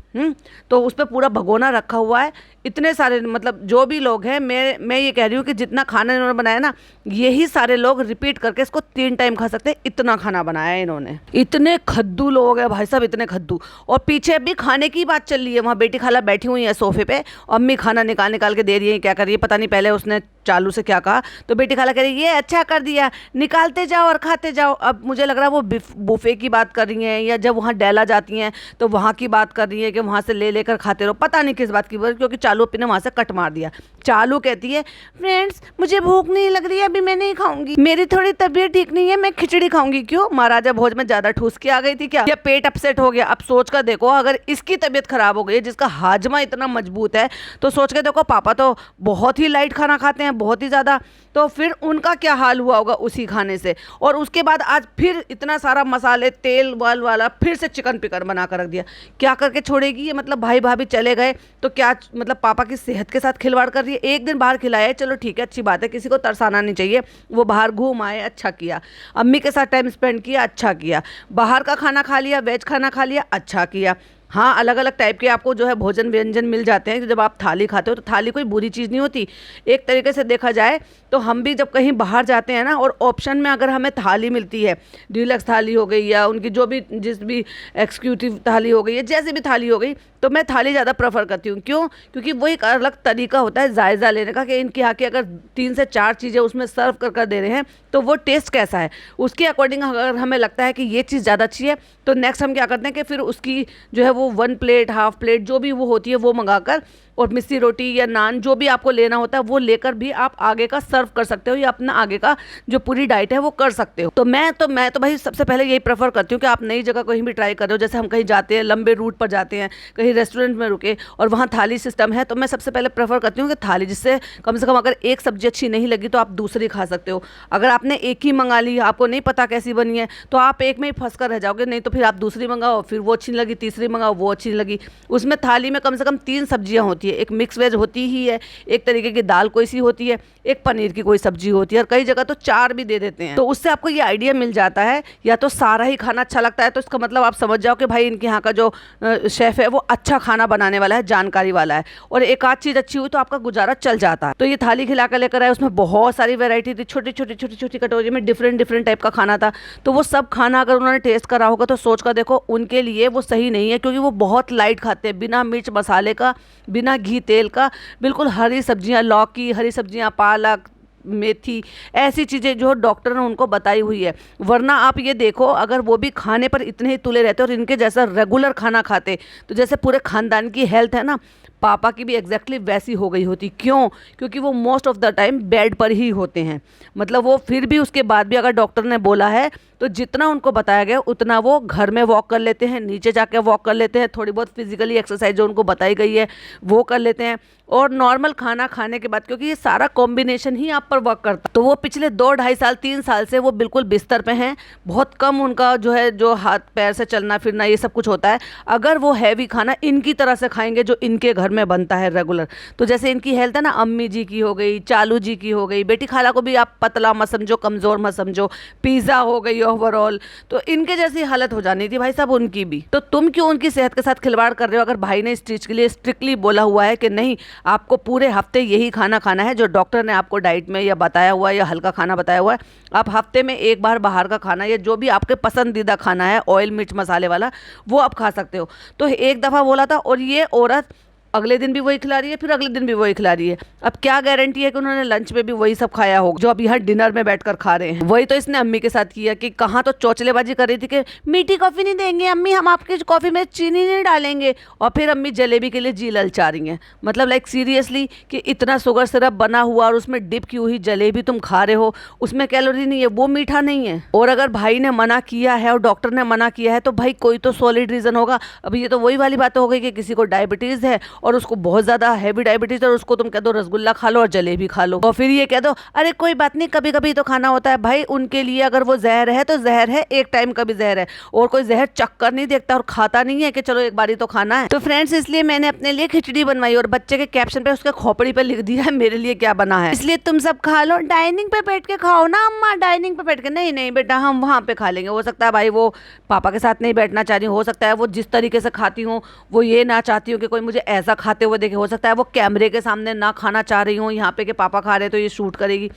तो उस पर पूरा भगोना रखा हुआ है। इतने सारे मतलब जो भी लोग हैं, मैं ये कह रही हूँ कि जितना खाना इन्होंने बनाया ना, यही सारे लोग रिपीट करके इसको 3 टाइम खा सकते हैं, इतना खाना बनाया है इन्होंने। इतने खद्दू लोग हैं भाई साहब, इतने खद्दू। और पीछे भी खाने की बात चल रही है, वहाँ बेटी खाला बैठी हुई है सोफे पे, अम्मी खाना निकाल निकाल के दे रही है। क्या कर रही है पता नहीं, पहले उसने चालू से क्या कहा, तो बेटी खाला कह रही है ये अच्छा कर दिया, निकालते जाओ और खाते जाओ। अब मुझे लग रहा है वो बुफे की बात कर रही हैं, या जब वहाँ डेला जाती हैं तो वहाँ की बात कर रही है कि वहाँ से ले लेकर खाते रहो। पता नहीं किस बात की बात, क्योंकि चालू अपने वहाँ से कट मार दिया। चालू कहती है फ्रेंड्स मुझे भूख नहीं लग रही है, अभी मैं नहीं खाऊंगी, मेरी थोड़ी तबीयत ठीक नहीं है, मैं खिचड़ी खाऊंगी। क्यों? महाराजा भोज में ज्यादा ठूस के आ गई थी क्या, या पेट अपसेट हो गया? अब सोच कर देखो, अगर इसकी तबीयत खराब हो गई, जिसका हाजमा इतना मजबूत है, तो सोच के देखो पापा तो बहुत ही लाइट खाना खाते हैं, बहुत ही ज्यादा, तो फिर उनका क्या हाल हुआ होगा उसी खाने से। और उसके बाद आज फिर इतना सारा मसाले तेल वाला फिर से चिकन पिकर बना कर रख दिया। क्या करके छोड़ेगी ये? मतलब भाई भाभी चले गए तो क्या मतलब पापा की सेहत के साथ खिलवाड़ कर रही है? एक दिन बाहर खिलाया है, चलो ठीक है, अच्छी बात है, किसी को तरसाना नहीं चाहिए, वो बाहर घूम आए, अच्छा किया। अम्मी के साथ टाइम स्पेंड किया, अच्छा किया। बाहर का खाना खा लिया, वेज खाना खा लिया, अच्छा किया। हाँ, अलग-अलग टाइप के आपको जो है भोजन व्यंजन मिल जाते हैं। जब आप थाली खाते हो तो थाली कोई बुरी चीज़ नहीं होती। एक तरीके से देखा जाए तो हम भी जब कहीं बाहर जाते हैं ना और ऑप्शन में अगर हमें थाली मिलती है, डीलक्स थाली हो गई या उनकी जो भी जिस भी एक्जीक्यूटिव थाली हो गई या जैसी भी थाली हो गई, तो मैं थाली ज़्यादा प्रेफ़र करती हूँ। क्यों? क्योंकि वो एक अलग तरीका होता है जायज़ा लेने का कि इनके यहाँ की अगर 3 से 4 चीज़ें उसमें सर्व कर दे रहे हैं तो वो टेस्ट कैसा है। उसके अकॉर्डिंग अगर हमें लगता है कि ये चीज़ ज़्यादा अच्छी है तो नेक्स्ट हम क्या करते हैं कि फिर उसकी जो है वो 1 प्लेट, हाफ प्लेट जो भी वो होती है वो मंगाकर और मिस्सी रोटी या नान जो भी आपको लेना होता है वो लेकर भी आप आगे का सर्व कर सकते हो या अपना आगे का जो पूरी डाइट है वो कर सकते हो। तो मैं तो भाई सबसे पहले यही प्रेफर करती हूँ कि आप नई जगह कहीं भी ट्राई कर रहे हो, जैसे हम कहीं जाते हैं, लंबे रूट पर जाते हैं, कहीं रेस्टोरेंट में रुके और वहाँ थाली सिस्टम है, तो मैं सबसे पहले प्रेफर करती हूँ कि थाली, जिससे कम से कम अगर एक सब्जी अच्छी नहीं लगी तो आप दूसरी खा सकते हो। अगर आपने एक ही मंगा ली, आपको नहीं पता कैसी बनी है, तो आप एक में ही फंस कर रह जाओगे। नहीं तो फिर आप दूसरी मंगाओ, फिर वो अच्छी नहीं लगी, तीसरी मंगाओ, वो अच्छी नहीं लगी। उसमें थाली में कम से कम 3 सब्जियाँ होती है, एक मिक्स वेज होती ही है, एक तरीके की दाल कोई सी होती है, एक पनीर की कोई सब्जी होती है, और कई जगह तो 4 भी दे देते हैं। तो उससे आपको ये आइडिया मिल जाता है, या तो सारा ही खाना अच्छा लगता है तो इसका मतलब आप समझ जाओ कि भाई इनके यहाँ का जो शेफ़ है वो अच्छा खाना बनाने वाला है, जानकारी वाला है, और एक आध चीज़ अच्छी हुई तो आपका गुजारा चल जाता है। तो ये थाली खिला कर लेकर आए, उसमें बहुत सारी वैरायटी थी, छोटी छोटी कटोरी में डिफरेंट टाइप का खाना था। तो वो सब खाना अगर उन्होंने टेस्ट करा होगा तो सोच कर देखो उनके लिए वो सही नहीं है, क्योंकि वो बहुत लाइट खाते हैं, बिना मिर्च मसाले का, बिना घी तेल का, बिल्कुल हरी सब्जियां, लौकी, हरी सब्जियां, पालक, मेथी, ऐसी चीज़ें जो डॉक्टर ने उनको बताई हुई है। वरना आप ये देखो, अगर वो भी खाने पर इतने ही तुले रहते और इनके जैसा रेगुलर खाना खाते तो जैसे पूरे खानदान की हेल्थ है ना, पापा की भी एग्जैक्टली वैसी हो गई होती। क्यों? क्योंकि वो most of the time bed पर ही होते हैं। मतलब वो फिर भी उसके बाद भी अगर डॉक्टर ने बोला है तो जितना उनको बताया गया उतना वो घर में वॉक कर लेते हैं, नीचे जाके वॉक कर लेते हैं, थोड़ी बहुत फिजिकली एक्सरसाइज जो उनको बताई गई है वो कर लेते हैं, और नॉर्मल खाना खाने के बाद, क्योंकि ये सारा कॉम्बिनेशन ही आप पर वर्क करता है, तो वो पिछले 2-2.5 साल 3 साल से वो बिल्कुल बिस्तर पे हैं। बहुत कम उनका जो है जो हाथ पैर से चलना फिरना ये सब कुछ होता है। अगर वो हैवी खाना इनकी तरह से खाएंगे जो इनके घर में बनता है रेगुलर, तो जैसे इनकी हेल्थ है ना, अम्मी जी की हो गई, चालू जी की हो गई, बेटी खाला को भी आप पतला मत समझो, कमज़ोर मत समझो, पिज़्ज़ा हो गई ओवरऑल, तो इनके जैसी हालत हो जानी थी भाई साहब उनकी भी। तो तुम क्यों उनकी सेहत के साथ खिलवाड़ कर रहे हो? अगर भाई ने इस चीज़ के लिए स्ट्रिक्टली बोला हुआ है कि नहीं, आपको पूरे हफ्ते यही खाना खाना है जो डॉक्टर ने आपको डाइट में या बताया हुआ है या हल्का खाना बताया हुआ है, आप हफ्ते में एक बार बाहर का खाना या जो भी आपके पसंदीदा खाना है ऑयल मिर्च मसाले वाला वो आप खा सकते हो। तो एक दफ़ा बोला था और ये औरत अगले दिन भी वही खिला रही है, फिर अगले दिन भी वही खिला रही है। अब क्या गारंटी है कि उन्होंने लंच में भी वही सब खाया हो जो अब यहाँ डिनर में बैठकर खा रहे हैं। वही तो इसने अम्मी के साथ किया कि कहाँ तो चौचलेबाजी कर रही थी कि मीठी कॉफ़ी नहीं देंगे अम्मी, हम आपकी कॉफ़ी में चीनी नहीं डालेंगे, और फिर अम्मी जलेबी के लिए जी ललचा रही हैं। मतलब लाइक सीरियसली कि इतना शुगर सिरप बना हुआ और उसमें डिप की हुई जलेबी तुम खा रहे हो, उसमें कैलोरी नहीं है, वो मीठा नहीं है। और अगर भाई ने मना किया है और डॉक्टर ने मना किया है तो भाई कोई तो सॉलिड रीज़न होगा। अब ये तो वही वाली बात हो गई कि किसी को डायबिटीज़ है और उसको बहुत ज़्यादा हैवी डायबिटीज़ है और उसको तुम कह दो रसगुल्ला खा लो और जलेबी खा लो, और फिर ये कह दो अरे कोई बात नहीं, कभी कभी तो खाना होता है। भाई उनके लिए अगर वो जहर है तो जहर है, एक टाइम का भी जहर है, और कोई जहर चक्कर नहीं देखता और खाता नहीं है कि चलो एक बारी तो खाना है। तो फ्रेंड्स, इसलिए मैंने अपने लिए खिचड़ी बनवाई और बच्चे के कैप्शन पे उसके खोपड़ी पे लिख दिया है मेरे लिए क्या बना है, इसलिए तुम सब खा लो, डाइनिंग पे बैठ के खाओ ना अम्मा, डाइनिंग पे बैठ के। नहीं नहीं बेटा, हम वहाँ पे खा लेंगे। हो सकता है भाई वो पापा के साथ नहीं बैठना चाह रही, हो सकता है वो जिस तरीके से खाती हूँ वो ये ना चाहती हूँ कि कोई मुझे ऐसा खाते हुए देखे, हो सकता है वो कैमरे के सामने ना खाना चाह रही हूँ यहाँ पे कि पापा खा रहे तो ये शूट करेगी,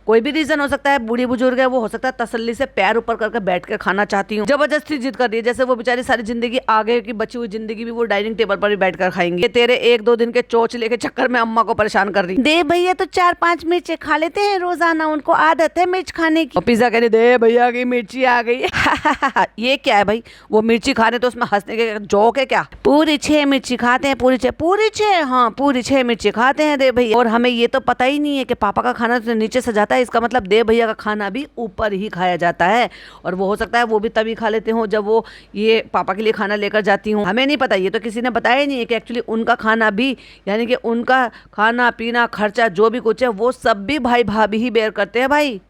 कोई भी रीज़न हो सकता है। बूढ़ी बुजुर्ग है, वो हो सकता है तसल्ली से पैर ऊपर करके बैठ कर खाना चाहती हूँ, जबरदस्ती जिद कर रही है, जैसे वो बेचारी सारी जिंदगी आगे की बची हुई जिंदगी भी वो डाइनिंग टेबल पर भी बैठ कर खाएंगे। तेरे 1-2 दिन के चोचले के चक्कर में अम्मा को परेशान कर रही। दे भैया तो 4-5 मिर्चें खा लेते हैं रोजाना, उनको आदत है मिर्च खाने की। पिज्जा कह रही, दे भैया की मिर्ची आ गई। ये क्या है भाई, वो मिर्ची खाने तो उसमें हंसने के जोक है क्या? पूरी 6 मिर्ची खाते हैं, पूरी 6, हाँ पूरी 6 मिर्ची खाते हैं दे भैया। और हमें ये तो पता ही नहीं है कि पापा का खाना तो नीचे से जाता है, इसका मतलब दे भैया का खाना भी ऊपर ही खाया जाता है। और वो हो सकता है वो भी तभी खा लेते हो जब वो ये पापा के लिए खाना लेकर जाती हूँ। हमें नहीं पता, ये तो किसी ने बताया ही नहीं है कि एक्चुअली उनका खाना भी, यानी कि उनका खाना पीना खर्चा जो भी कुछ है वो सब भी भाई भाभी ही बेयर करते हैं भाई।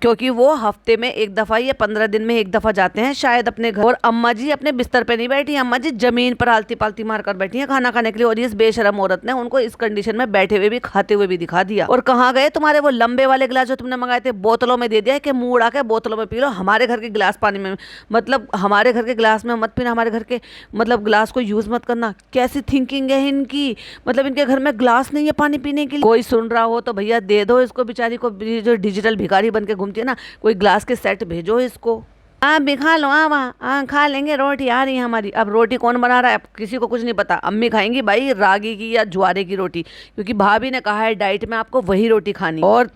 क्योंकि वो हफ्ते में एक दफा या 15 दिन में एक दफा जाते हैं शायद अपने घर। और अम्मा जी अपने बिस्तर पे नहीं बैठी, अम्मा जी जमीन पर आलती पालती मारकर बैठी है खाना खाने के लिए। और इस बेशरम औरत ने उनको इस कंडीशन में बैठे हुए भी खाते हुए भी दिखा दिया। और कहाँ गए तुम्हारे वो लंबे वाले गिलास जो तुमने मंगाए थे, बोतलों में दे दिया कि मुंह उड़ा के बोतलों में पी लो, हमारे घर के गिलास पानी में, मतलब हमारे घर के गिलास में मत पीना, हमारे घर के मतलब गिलास को यूज मत करना। कैसी थिंकिंग है इनकी, मतलब इनके घर में गिलास नहीं है पानी पीने के लिए। कोई सुन रहा हो तो भैया दे दो इसको बेचारी को, जो डिजिटल भिखारी बन के घूमती है ना, कोई ग्लास के सेट भेजो इसको। आप भी खा लो, हाँ खा लेंगे, रोटी आ रही है हमारी। अब रोटी कौन बना रहा है, अब किसी को कुछ नहीं पता। अम्मी खाएंगी भाई रागी की या ज्वारे की रोटी, क्योंकि भाभी ने कहा है डाइट में आपको वही रोटी खानी। और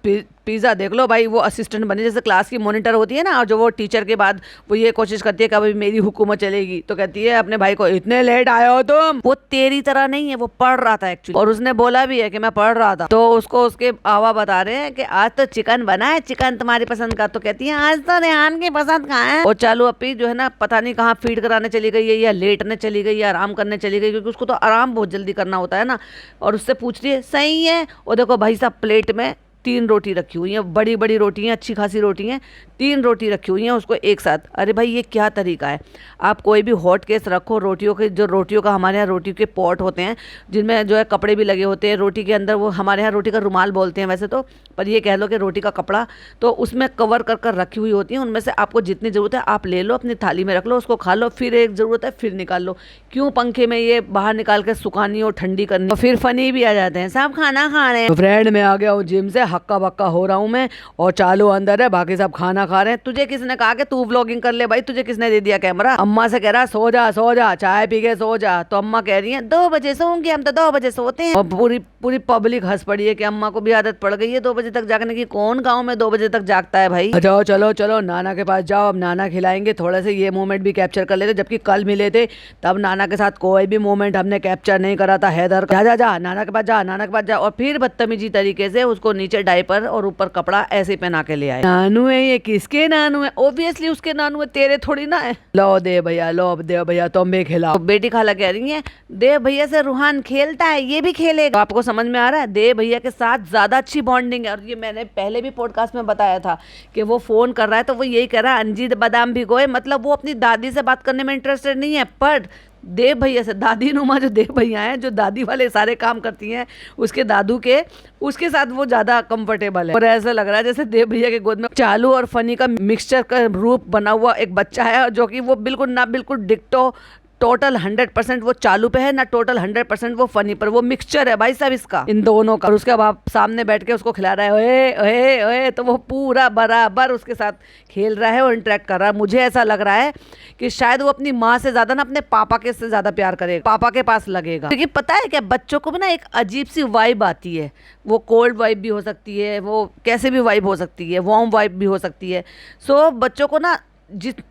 पिज़्ज़ा देख लो भाई, वो असिस्टेंट बनी, जैसे क्लास की मॉनिटर होती है ना, और जो वो टीचर के बाद वो ये कोशिश करती है कि अभी मेरी हुकूमत चलेगी, तो कहती है अपने भाई को, इतने लेट आए हो तुम। वो तेरी तरह नहीं है, वो पढ़ रहा था एक्चुअली, और उसने बोला भी है कि मैं पढ़ रहा था। तो उसको उसके आवा बता रहे हैं कि आज तो चिकन बना है, चिकन तुम्हारी पसंद का। तो कहती है आज तो रेहान की पसंद का है। और चालू अपी जो है ना, पता नहीं कहाँ फीड कराने चली गई है, या लेटने चली गई, या आराम करने चली गई, क्योंकि उसको तो आराम बहुत जल्दी करना होता है ना। और उससे पूछ रही है सही है। और देखो भाई साहब प्लेट में 3 रोटी रखी हुई हैं, बड़ी बड़ी रोटी हैं, अच्छी खासी रोटी हैं, 3 रोटी रखी हुई हैं उसको एक साथ। अरे भाई ये क्या तरीका है, आप कोई भी हॉट केस रखो रोटियों के, जो रोटियों का हमारे यहाँ रोटी के पॉट होते हैं जिनमें जो है कपड़े भी लगे होते हैं रोटी के अंदर, वो हमारे यहाँ रोटी का रुमाल बोलते हैं वैसे तो, पर ये कह लो कि रोटी का कपड़ा, तो उसमें कवर कर कर रखी हुई होती हैं। उनमें से आपको जितनी ज़रूरत है आप ले लो, अपनी थाली में रख लो, उसको खा लो, फिर एक ज़रूरत है फिर निकाल लो। क्यों पंखे में ये बाहर निकाल के सुखानी और ठंडी करनी। और फिर फनी भी आ जाते हैं, सब खाना खा रहे हैं। फ्रेंड मैं आ गया हूँ जिम से, हक्का बक्का हो रहा हूँ मैं, और चालू अंदर है, बाकी सब खाना खा रहे हैं। तुझे किसने कहा कि तू व्लॉगिंग कर ले भाई, तुझे किसने दे दिया कैमरा। अम्मा से कह रहा सो जा चाय पी के सो जा, तो अम्मा कह रही है 2 बजे सोऊंगी, हम तो 2 बजे सोते हैं। और पूरी पब्लिक हंस पड़ी है कि अम्मा को भी आदत पड़ गई है 2 बजे तक जागने की। कौन गाँव में 2 बजे तक जागता है भाई। जाओ चलो नाना के पास जाओ, अब नाना खिलाएंगे। थोड़े से ये मोमेंट भी कैप्चर कर लेते, जबकि कल मिले थे तब नाना के साथ कोई भी मोमेंट हमने कैप्चर नहीं करा था। हैदर जा नाना के पास जा। और फिर बदतमीजी तरीके से उसको नीचे डायपर और ऊपर कपड़ा ऐसे पहना के ले आए। नानू है ये, किसके नानू है? ऑब्वियसली उसके नानू है, तेरे थोड़ी ना है। लो दे भैया तुम भी खिलाओ। तो बेटी खाला कह रही है देव भैया से रूहान खेलता है, ये भी खेलेगा। आपको समझ में आ रहा है, देव भैया के साथ ज्यादा अच्छी बॉन्डिंग है। और ये मैंने पहले भी पॉडकास्ट में बताया था कि वो फोन कर रहा है तो वो यही कह रहा है अंजीर बादाम भिगोए, मतलब वो अपनी दादी से बात करने में इंटरेस्टेड नहीं है, पर देव भैया से, दादी नुमा जो देव भैया हैं, जो दादी वाले सारे काम करती हैं उसके दादू के, उसके साथ वो ज्यादा कंफर्टेबल है। और ऐसा लग रहा है जैसे देव भैया के गोद में चालू और फनी का मिक्सचर का रूप बना हुआ एक बच्चा है, जो कि वो बिल्कुल डिक्टो टोटल 100% वो चालू पे है ना, टोटल 100% वो फनी पर। वो मिक्सचर है भाई साहब इसका, इन दोनों का। और उसके बाद सामने बैठ के उसको खिला रहा है ओए ओए ओए, तो वो पूरा बराबर उसके साथ खेल रहा है और इंटरेक्ट कर रहा है। मुझे ऐसा लग रहा है कि शायद वो अपनी माँ से ज्यादा ना अपने पापा के से ज्यादा प्यार करेगा, पापा के पास लगेगा। क्योंकि पता है क्या, बच्चों को भी ना एक अजीब सी वाइब आती है। वो कोल्ड वाइब भी हो सकती है, वो कैसे भी वाइब हो सकती है, वार्म वाइब भी हो सकती है। सो बच्चों को ना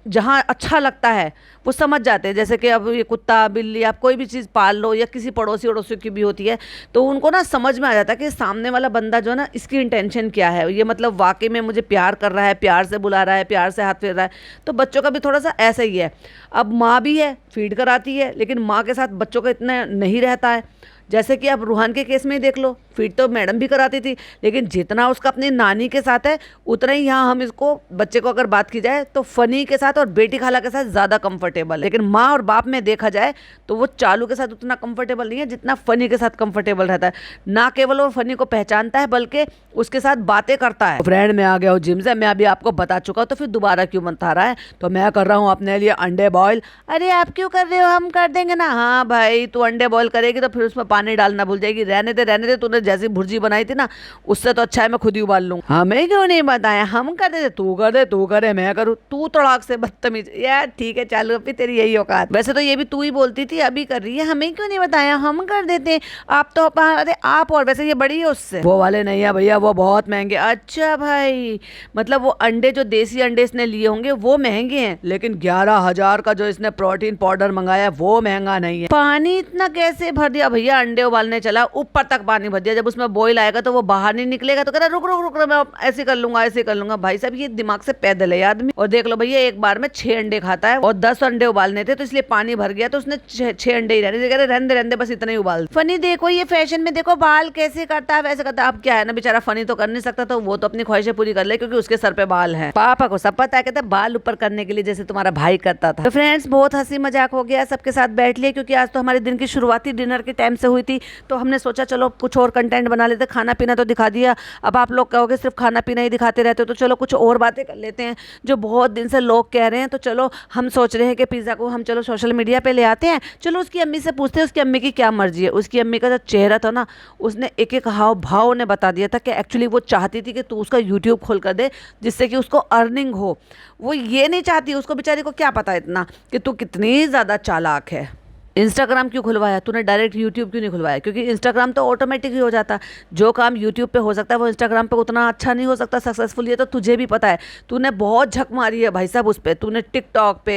जहाँ अच्छा लगता है वो समझ जाते हैं। जैसे कि अब ये कुत्ता बिल्ली आप कोई भी चीज़ पाल लो, या किसी पड़ोसी वड़ोसी की भी होती है, तो उनको ना समझ में आ जाता है कि सामने वाला बंदा जो है ना, इसकी इंटेंशन क्या है, ये मतलब वाकई में मुझे प्यार कर रहा है, प्यार से बुला रहा है, प्यार से हाथ फेर रहा है। तो बच्चों का भी थोड़ा सा ऐसा ही है। अब माँ भी है, फीड कराती है, लेकिन माँ के साथ बच्चों का इतना नहीं रहता है। जैसे कि आप रूहान के केस में ही देख लो, फीड तो मैडम भी कराती थी, लेकिन जितना उसका अपनी नानी के साथ है उतना ही यहाँ हम इसको बच्चे को अगर बात की जाए तो फनी के साथ और बेटी खाला के साथ ज़्यादा कंफर्टेबल। लेकिन माँ और बाप में देखा जाए तो वो चालू के साथ उतना कंफर्टेबल नहीं है जितना फनी के साथ कंफर्टेबल रहता है। ना केवल वो फनी को पहचानता है बल्कि उसके साथ बातें करता है। फ्रेंड मैं आ गया हूँ जिम से, मैं अभी आपको बता चुका हूँ तो फिर दोबारा क्यों बता रहा है। तो मैं कर रहा हूँ अपने लिए अंडे बॉयल। अरे आप क्यों कर रहे हो, हम कर देंगे ना। हाँ भाई तू अंडे बॉयल करेगी तो फिर उसमें पानी डालना भूल जाएगी। रहने दे, तूने जैसी भुर्जी बनाई थी ना उससे तो अच्छा है मैं खुद ही उबाल लूँ। हमें क्यों नहीं बताया, हम कर देते, तू करे मैं करूँ। तू तड़ाक से बदतमीज यार। ठीक है चालू अभी तेरी यही औकात। वैसे तो ये भी तू ही बोलती थी, अभी कर रही है। हमें क्यों नहीं बताया, हम कर देते। आप तो अरे आप, और वैसे ये बड़ी है उससे। वो वाले नहीं है भैया, वो बहुत महंगे। अच्छा भाई, मतलब वो अंडे जो देसी अंडे इसने लिए होंगे वो महंगे हैं, लेकिन 11,000 का जो इसने प्रोटीन पाउडर मंगाया वो महंगा नहीं है। पानी इतना कैसे भर दिया भैया, अंडे उबालने चला ऊपर तक पानी भर दिया, जब उसमें बॉईल आएगा तो वो बाहर नहीं निकलेगा, तो कह रहा रुक रुक रुक रुक, मैं ऐसे कर लूंगा ऐसे कर लूंगा। भाई साहब ये दिमाग से पैदल है आदमी। और देख लो भैया एक बार में 6 अंडे खाता है और 10 अंडे उबालने थे तो इसलिए पानी भर गया तो उसने 6 अंडे ही रहने, रहने बस इतना ही उबाल। फनी देखो ये फैशन में देखो बाल कैसे करता है वैसे करता है। अब क्या है ना बेचारा फनी तो कर नहीं सकता तो वो तो अपनी ख्वाहिशें पूरी कर ले क्योंकि उसके सर पे बाल है। पापा को सब पता है, कहते बाल ऊपर करने के लिए जैसे तुम्हारा भाई करता था। तो फ्रेंड्स बहुत हंसी मजाक हो गया, सबके साथ बैठ लिए क्योंकि आज तो हमारे दिन की शुरुआती डिनर के टाइम से हुई थी तो हमने सोचा चलो कुछ और कंटेंट बना लेते। खाना पीना तो दिखा दिया, अब आप लोग कहोगे सिर्फ खाना पीना ही दिखाते रहते हो, तो चलो कुछ और बातें कर लेते हैं जो बहुत दिन से लोग कह रहे हैं। तो चलो हम सोच रहे हैं कि पिज़्ज़ा को हम चलो सोशल मीडिया पे ले आते हैं। चलो उसकी अम्मी से पूछते हैं उसकी अम्मी की क्या मर्जी है। उसकी अम्मी का जो चेहरा था ना, उसने एक एक हाव भाव ने बता दिया था कि एक्चुअली वो चाहती थी कि तू उसका यूट्यूब खोल कर दे जिससे कि उसको अर्निंग हो। वो ये नहीं चाहती, उसको बेचारी को क्या पता इतना कि तू कितनी ज़्यादा चालाक है। इंस्टाग्राम क्यों खुलवाया तूने, डायरेक्ट यूट्यूब क्यों नहीं खुलवाया? क्योंकि इंस्टाग्राम तो ऑटोमेटिक ही हो जाता। जो काम यूट्यूब पे हो सकता है वो इंस्टाग्राम पे उतना अच्छा नहीं हो सकता सक्सेसफुल। ये तो तुझे भी पता है, तूने बहुत झक मारी है भाई साहब उस पर। तूने टिकटॉक पे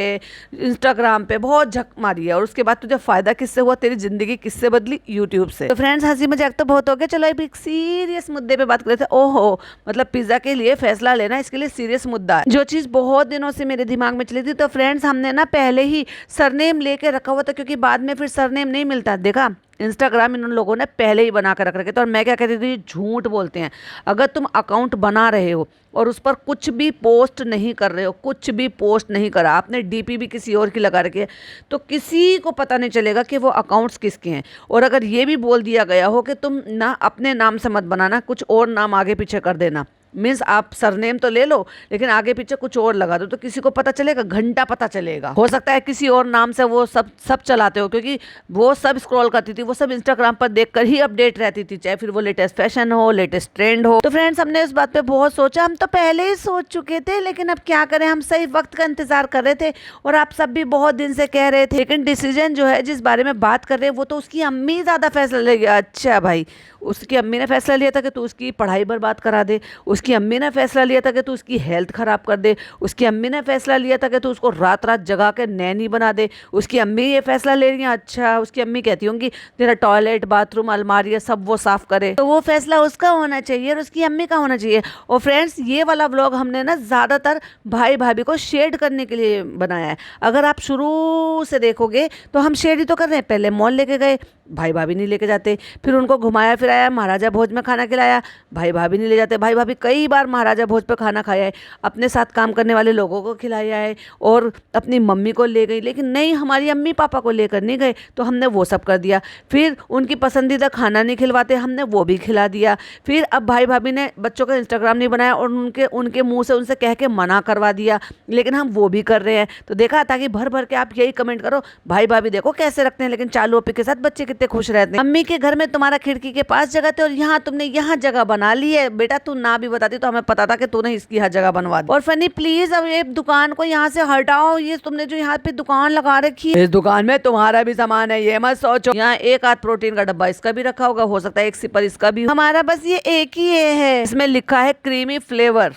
इंस्टाग्राम पे बहुत झक मारी है और उसके बाद तुझे फ़ायदा किससे हुआ, तेरी ज़िंदगी किससे बदली? यूट्यूब से। तो फ्रेंड्स हंसी मजाक तो बहुत हो गया, चलो अभी एक सीरियस मुद्दे पर बात कर रहे थे। ओहो मतलब पिज़्ज़ा के लिए फैसला लेना इसके लिए सीरियस मुद्दा है, जो चीज़ बहुत दिनों से मेरे दिमाग में चली थी। तो फ्रेंड्स हमने ना पहले ही सरनेम लेके रखा हुआ था क्योंकि बाद में फिर सरनेम नहीं मिलता। देखा इंस्टाग्राम इन लोगों ने पहले ही बना कर रख रखे थे और मैं क्या कहती थी झूठ बोलते हैं। अगर तुम अकाउंट बना रहे हो और उस पर कुछ भी पोस्ट नहीं कर रहे हो, कुछ भी पोस्ट नहीं करा, आपने डीपी भी किसी और की लगा रखी है, तो किसी को पता नहीं चलेगा कि वो अकाउंट्स किसके हैं। और अगर ये भी बोल दिया गया हो कि तुम ना अपने नाम से मत बनाना, कुछ और नाम आगे पीछे कर देना, मीन्स आप सरनेम तो ले लो लेकिन आगे पीछे कुछ और लगा दो, तो किसी को पता चलेगा, घंटा पता चलेगा। हो सकता है किसी और नाम से वो सब चलाते हो क्योंकि वो सब स्क्रॉल करती थी, वो सब इंस्टाग्राम पर देखकर ही अपडेट रहती थी, चाहे फिर वो लेटेस्ट फैशन हो, लेटेस्ट ट्रेंड हो। तो फ्रेंड्स हमने इस बात पे बहुत सोचा, हम तो पहले ही सोच चुके थे लेकिन अब क्या करें, हम सही वक्त का इंतजार कर रहे थे और आप सब भी बहुत दिन से कह रहे थे। लेकिन डिसीजन जो है जिस बारे में बात कर रहे हैं वो तो उसकी अम्मी ज़्यादा फैसला ले गया। अच्छा भाई, उसकी अम्मी ने फैसला लिया था कि तू उसकी पढ़ाई बर्बाद करा दे, उसकी अम्मी ने फैसला लिया था कि तू उसकी हेल्थ ख़राब कर दे, उसकी अम्मी ने फैसला लिया था कि तू उसको रात रात जगा के नैनी बना दे, उसकी अम्मी ये फैसला ले रही है। अच्छा उसकी अम्मी कहती होंगी तेरा टॉयलेट बाथरूम अलमारी सब वो साफ़ करे, तो वो फैसला उसका होना चाहिए और उसकी अम्मी का होना चाहिए। और फ्रेंड्स ये वाला व्लॉग हमने ना ज़्यादातर भाई भाभी को शेड करने के लिए बनाया है। अगर आप शुरू से देखोगे तो हम शेड ही तो कर रहे हैं। पहले मॉल लेके गए, भाई भाभी नहीं लेके जाते, फिर उनको घुमाया फिराया, महाराजा भोज में खाना खिलाया, भाई भाभी नहीं ले जाते। भाई भाभी कई बार महाराजा भोज पे खाना खाया है, अपने साथ काम करने वाले लोगों को खिलाया है और अपनी मम्मी को ले गई, लेकिन नहीं हमारी अम्मी पापा को लेकर नहीं गए, तो हमने वो सब कर दिया। फिर उनकी पसंदीदा खाना नहीं खिलवाते, हमने वो भी खिला दिया। फिर अब भाई भाभी ने बच्चों का इंस्टाग्राम नहीं बनाया और उनके मुँह से उनसे कह के मना करवा दिया, लेकिन हम वो भी कर रहे हैं। तो देखा, ताकि भर भर के आप यही कमेंट करो भाई भाभी देखो कैसे रखते हैं, लेकिन चालू ओपी के साथ बच्चे कितने खुश रहते हैं। अम्मी के घर में तुम्हारा खिड़की के पास जगह थी और यहाँ तुमने यहाँ जगह बना ली है। बेटा तू ना भी बताती तो हमें पता था कि तूने इसकी हर जगह बनवा दी। और फनी प्लीज अब ये दुकान को यहाँ से हटाओ, ये तुमने जो यहाँ पे दुकान लगा रखी है, इस दुकान में तुम्हारा भी सामान है, ये मत सोचो। यहाँ एक आध प्रोटीन का डब्बा इसका भी रखा होगा, हो सकता है एक सिपर इसका भी। हमारा बस ये एक ही है, इसमें लिखा है क्रीमी फ्लेवर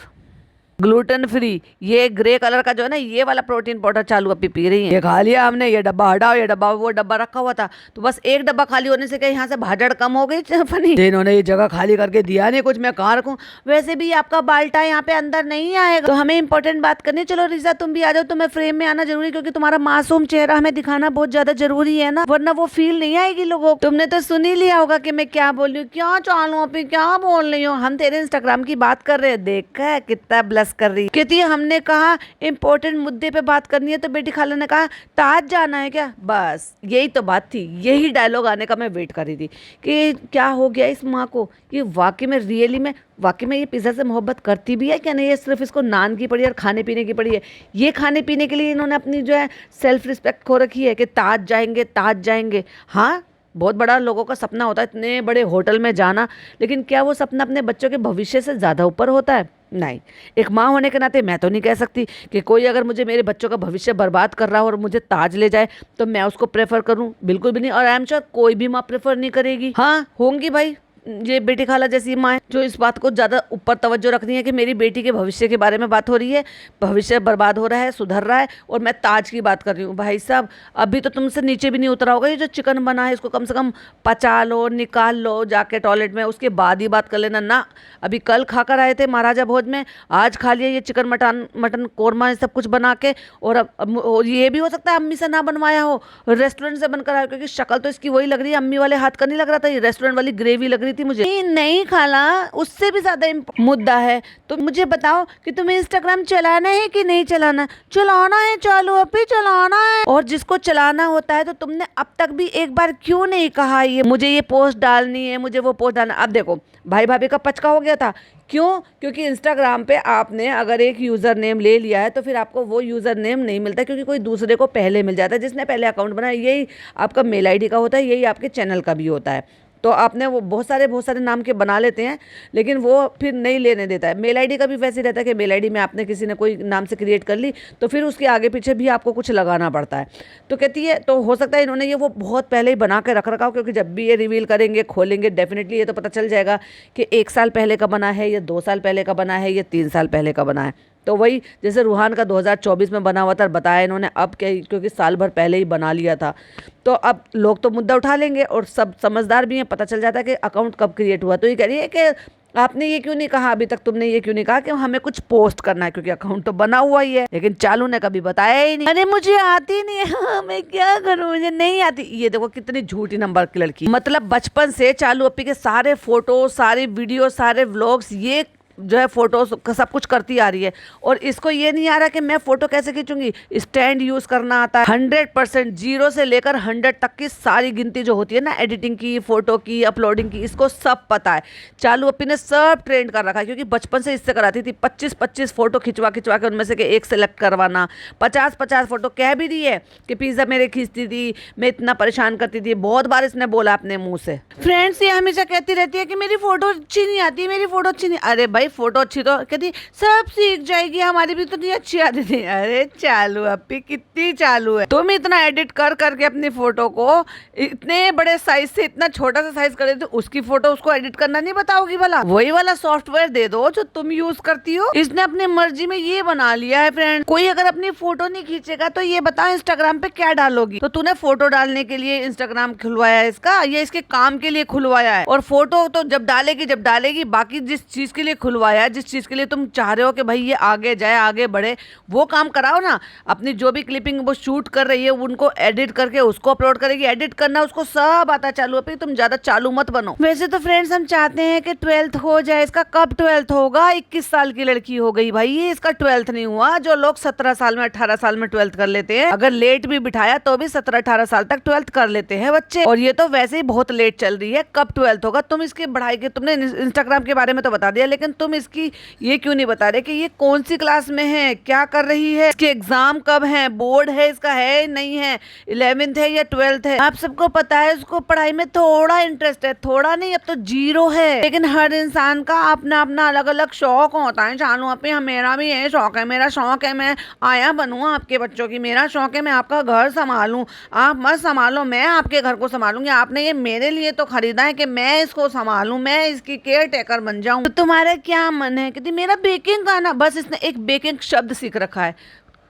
ग्लूटेन फ्री। ये ग्रे कलर का जो है ना ये वाला प्रोटीन पाउडर चालू अभी पी रही है। ये खा लिया हमने, ये डब्बा हटाओ, ये डब्बा वो डब्बा रखा हुआ था, तो बस एक डब्बा खाली होने से क्या यहाँ से भाजड़ कम हो गई? फनी इन्होंने ये जगह खाली करके दिया नहीं कुछ, मैं कहाँ रखूँ? वैसे भी आपका बाल्टा यहाँ पे अंदर नहीं आएगा, तो हमें इंपॉर्टेंट बात करनी। चलो रिजा तुम भी आ जाओ, तुम्हें फ्रेम में आना जरूरी, क्योंकि तुम्हारा मासूम चेहरा हमें दिखाना बहुत ज्यादा जरूरी है ना, वरना वो फील नहीं आएगी लोगों को। तुमने तो सुन ही लिया होगा कि मैं क्या बोल रही हूँ, क्या चालू अभी क्या बोल रही हूँ। हम तेरे इंस्टाग्राम की बात कर रहे हैं, देखा कितना ब्लश कर रही है। हमने कहा इंपॉर्टेंट मुद्दे पे बात करनी है, तो बेटी खाला ने कहा ताज जाना है क्या? बस यही तो बात थी, यही डायलॉग आने का मैं वेट कर रही थी कि क्या हो गया इस माँ को, ये वाकई में रियली में वाकई में ये पिज़्ज़ा से मोहब्बत करती भी है क्या नहीं? ये सिर्फ इसको नान की पड़ी है और खाने पीने की पड़ी है। ये खाने पीने के लिए इन्होंने अपनी जो है सेल्फ रिस्पेक्ट खो रखी है कि ताज जाएंगे ताज जाएंगे। हाँ बहुत बड़ा लोगों का सपना होता है इतने बड़े होटल में जाना, लेकिन क्या वो सपना अपने बच्चों के भविष्य से ज़्यादा ऊपर होता है? नहीं। एक माँ होने के नाते मैं तो नहीं कह सकती कि कोई अगर मुझे मेरे बच्चों का भविष्य बर्बाद कर रहा हो और मुझे ताज ले जाए तो मैं उसको प्रेफर करूं, बिल्कुल भी नहीं। और आई एम श्योर कोई भी माँ प्रेफर नहीं करेगी। हाँ होंगी भाई, ये बेटी खाला जैसी माँ जो इस बात को ज़्यादा ऊपर तवज्जो रख रही है कि मेरी बेटी के भविष्य के बारे में बात हो रही है, भविष्य बर्बाद हो रहा है, सुधर रहा है, और मैं ताज की बात कर रही हूँ। भाई साहब अभी तो तुमसे नीचे भी नहीं उतरा होगा, ये जो चिकन बना है इसको कम से कम पचा लो, निकाल लो जाके टॉयलेट में, उसके बाद ही बात कर लेना ना। अभी कल खाकर आए थे महाराजा भोज में, आज खा लिया ये चिकन मटन कोरमा सब कुछ बना के, और अब ये भी हो सकता है अम्मी से ना बनवाया हो, रेस्टोरेंट से बनकर आया, क्योंकि शक्ल तो इसकी वही लग रही है, अम्मी वाले हाथ का नहीं लग रहा था, ये रेस्टोरेंट वाली ग्रेवी लग रही थी मुझे। नहीं खाला, उससे भी ज्यादा मुद्दा है। तो मुझे बताओ कि तुम्हें इंस्टाग्राम चलाना है कि नहीं चलाना? चलाना है, चालू अभी चलाना है। और जिसको चलाना होता है तो तुमने अब तक भी एक बार क्यों नहीं कहा ये मुझे ये पोस्ट डालनी है, मुझे वो पोस्ट डालना। अब देखो भाई भाभी का पचका हो गया था, क्यों? क्योंकि इंस्टाग्राम पे आपने अगर एक यूज़र नेम ले लिया है तो फिर आपको वो यूज़र नेम नहीं मिलता, क्योंकि कोई दूसरे को पहले मिल जाता है। जिसने पहले अकाउंट बनाया यही आपका मेल आईडी का होता है, यही आपके चैनल का भी होता है। तो आपने वो बहुत सारे नाम के बना लेते हैं, लेकिन वो फिर नहीं लेने देता है। मेल आईडी का भी वैसे रहता है कि मेल आईडी में आपने किसी ने कोई नाम से क्रिएट कर ली तो फिर उसके आगे पीछे भी आपको कुछ लगाना पड़ता है। तो कहती है तो हो सकता है इन्होंने ये वो बहुत पहले ही बना के रख रखा हो, क्योंकि जब भी ये रिवील करेंगे, खोलेंगे, डेफिनेटली ये तो पता चल जाएगा कि 1 साल पहले का बना है, या 2 साल पहले का बना है, या 3 साल पहले का बना है। तो वही जैसे रूहान का 2024 में बना हुआ था, बताया इन्होंने अब क्या, क्योंकि साल भर पहले ही बना लिया था। तो अब लोग तो मुद्दा उठा लेंगे, और सब समझदार भी हैं, पता चल जाता है कि अकाउंट कब क्रिएट हुआ। तो ये कह रही है कि आपने ये क्यों नहीं कहा, अभी तक तुमने ये क्यों नहीं कहा कि हमें कुछ पोस्ट करना है, क्योंकि अकाउंट तो बना हुआ ही है। लेकिन चालू ने कभी बताया ही नहीं। अरे मुझे आती नहीं है, हाँ, मैं क्या करूं, मुझे नहीं आती। ये देखो कितनी झूठी नंबर की लड़की। मतलब बचपन से चालू अप्पी के सारे फोटो, सारी वीडियो, सारे व्लॉग्स, ये जो है फोटोज सब कुछ करती आ रही है, और इसको ये नहीं आ रहा कि मैं फोटो कैसे खींचूंगी। स्टैंड यूज करना आता है 100%, 0 से लेकर 100 तक की सारी गिनती जो होती है ना, एडिटिंग की, फोटो की, अपलोडिंग की, इसको सब पता है। चालू अप्पी ने सब ट्रेंड कर रखा है, क्योंकि बचपन से इससे कराती थी। 25-25 फोटो खिंचवा के उनमें से एक सेलेक्ट करवाना, 50-50 फोटो। कह भी रही है कि पिज्जा मेरे खींचती थी, मैं इतना परेशान करती थी, बहुत बार इसने बोला अपने मुंह से। फ्रेंड्स ये हमेशा कहती रहती है कि मेरी फोटो अच्छी नहीं आती, मेरी फोटो अच्छी नहीं। अरे भाई फोटो अच्छी तो कहती सब सीख जाएगी, हमारी भी तो नहीं अच्छी आती थी। अरे चालू अप्पी कितनी चालू है, तुम इतना एडिट कर करके अपनी फोटो को इतने बड़े साइज से इतना छोटा सा साइज कर देते, उसकी फोटो उसको एडिट करना नहीं बताओगी भला? वही वाला सॉफ्टवेयर दे दो जो तुम यूज करती हो। इसने अपनी मर्जी में ये बना लिया है। फ्रेंड कोई अगर अपनी फोटो नहीं खींचेगा तो ये बता इंस्टाग्राम पे क्या डालोगी? तो तूने फोटो डालने के लिए इंस्टाग्राम खुलवाया है इसका, ये इसके काम के लिए खुलवाया है। और फोटो तो जब डालेगी, बाकी जिस चीज के लिए खुलवाया है, जिस चीज के लिए तुम चाह रहे हो कि भाई ये आगे जाए, आगे बढ़े, वो काम कराओ ना। अपनी जो भी क्लिपिंग वो शूट कर रही है उनको एडिट करके उसको अपलोड करेगी। एडिट करना उसको सब आता है चालू अप्पी, तुम ज्यादा चालू मत बनो। वैसे तो फ्रेंड्स हम चाहते हैं कि 12th हो जाए। इसका कब 12th होगा? 21 साल की लड़की हो गई भाई, ये इसका 12th नहीं हुआ। जो लोग 17 साल में 18 साल में 12th कर लेते हैं, अगर लेट भी बिठाया तो भी 17-18 साल तक 12th कर लेते हैं बच्चे, और ये तो वैसे ही बहुत लेट चल रही है। कब 12th होगा? तुम इसकी बढ़ाई के, तुमने इंस्टाग्राम के बारे में तो बता दिया, लेकिन तुम इसकी ये क्यों नहीं बता रहे कि ये कौन सी क्लास में है, क्या कर रही है, इसके एग्जाम कब है, बोर्ड है इसका है नहीं है, 11th है या 12th है? आप सबको पता है उसको पढ़ाई में थोड़ा इंटरेस्ट है, थोड़ा नहीं, अब तो 0 है। लेकिन हर इंसान का अपना अपना अलग अलग शौक होता है। चालू अप्पी मेरा भी यही शौक है, मेरा शौक है मैं आया बनूं आपके बच्चों की, मेरा शौक है मैं आपका घर संभालूं, आप मत संभालो, मैं आपके घर को संभालूंगी। आपने ये मेरे लिए तो खरीदा है कि मैं इसको संभालूं, मैं इसकी केयर टेकर बन जाऊं। तो तुम्हारा क्या मन है? कहती मेरा बेकिंग का ना, बस इसने एक बेकिंग शब्द सीख रखा है,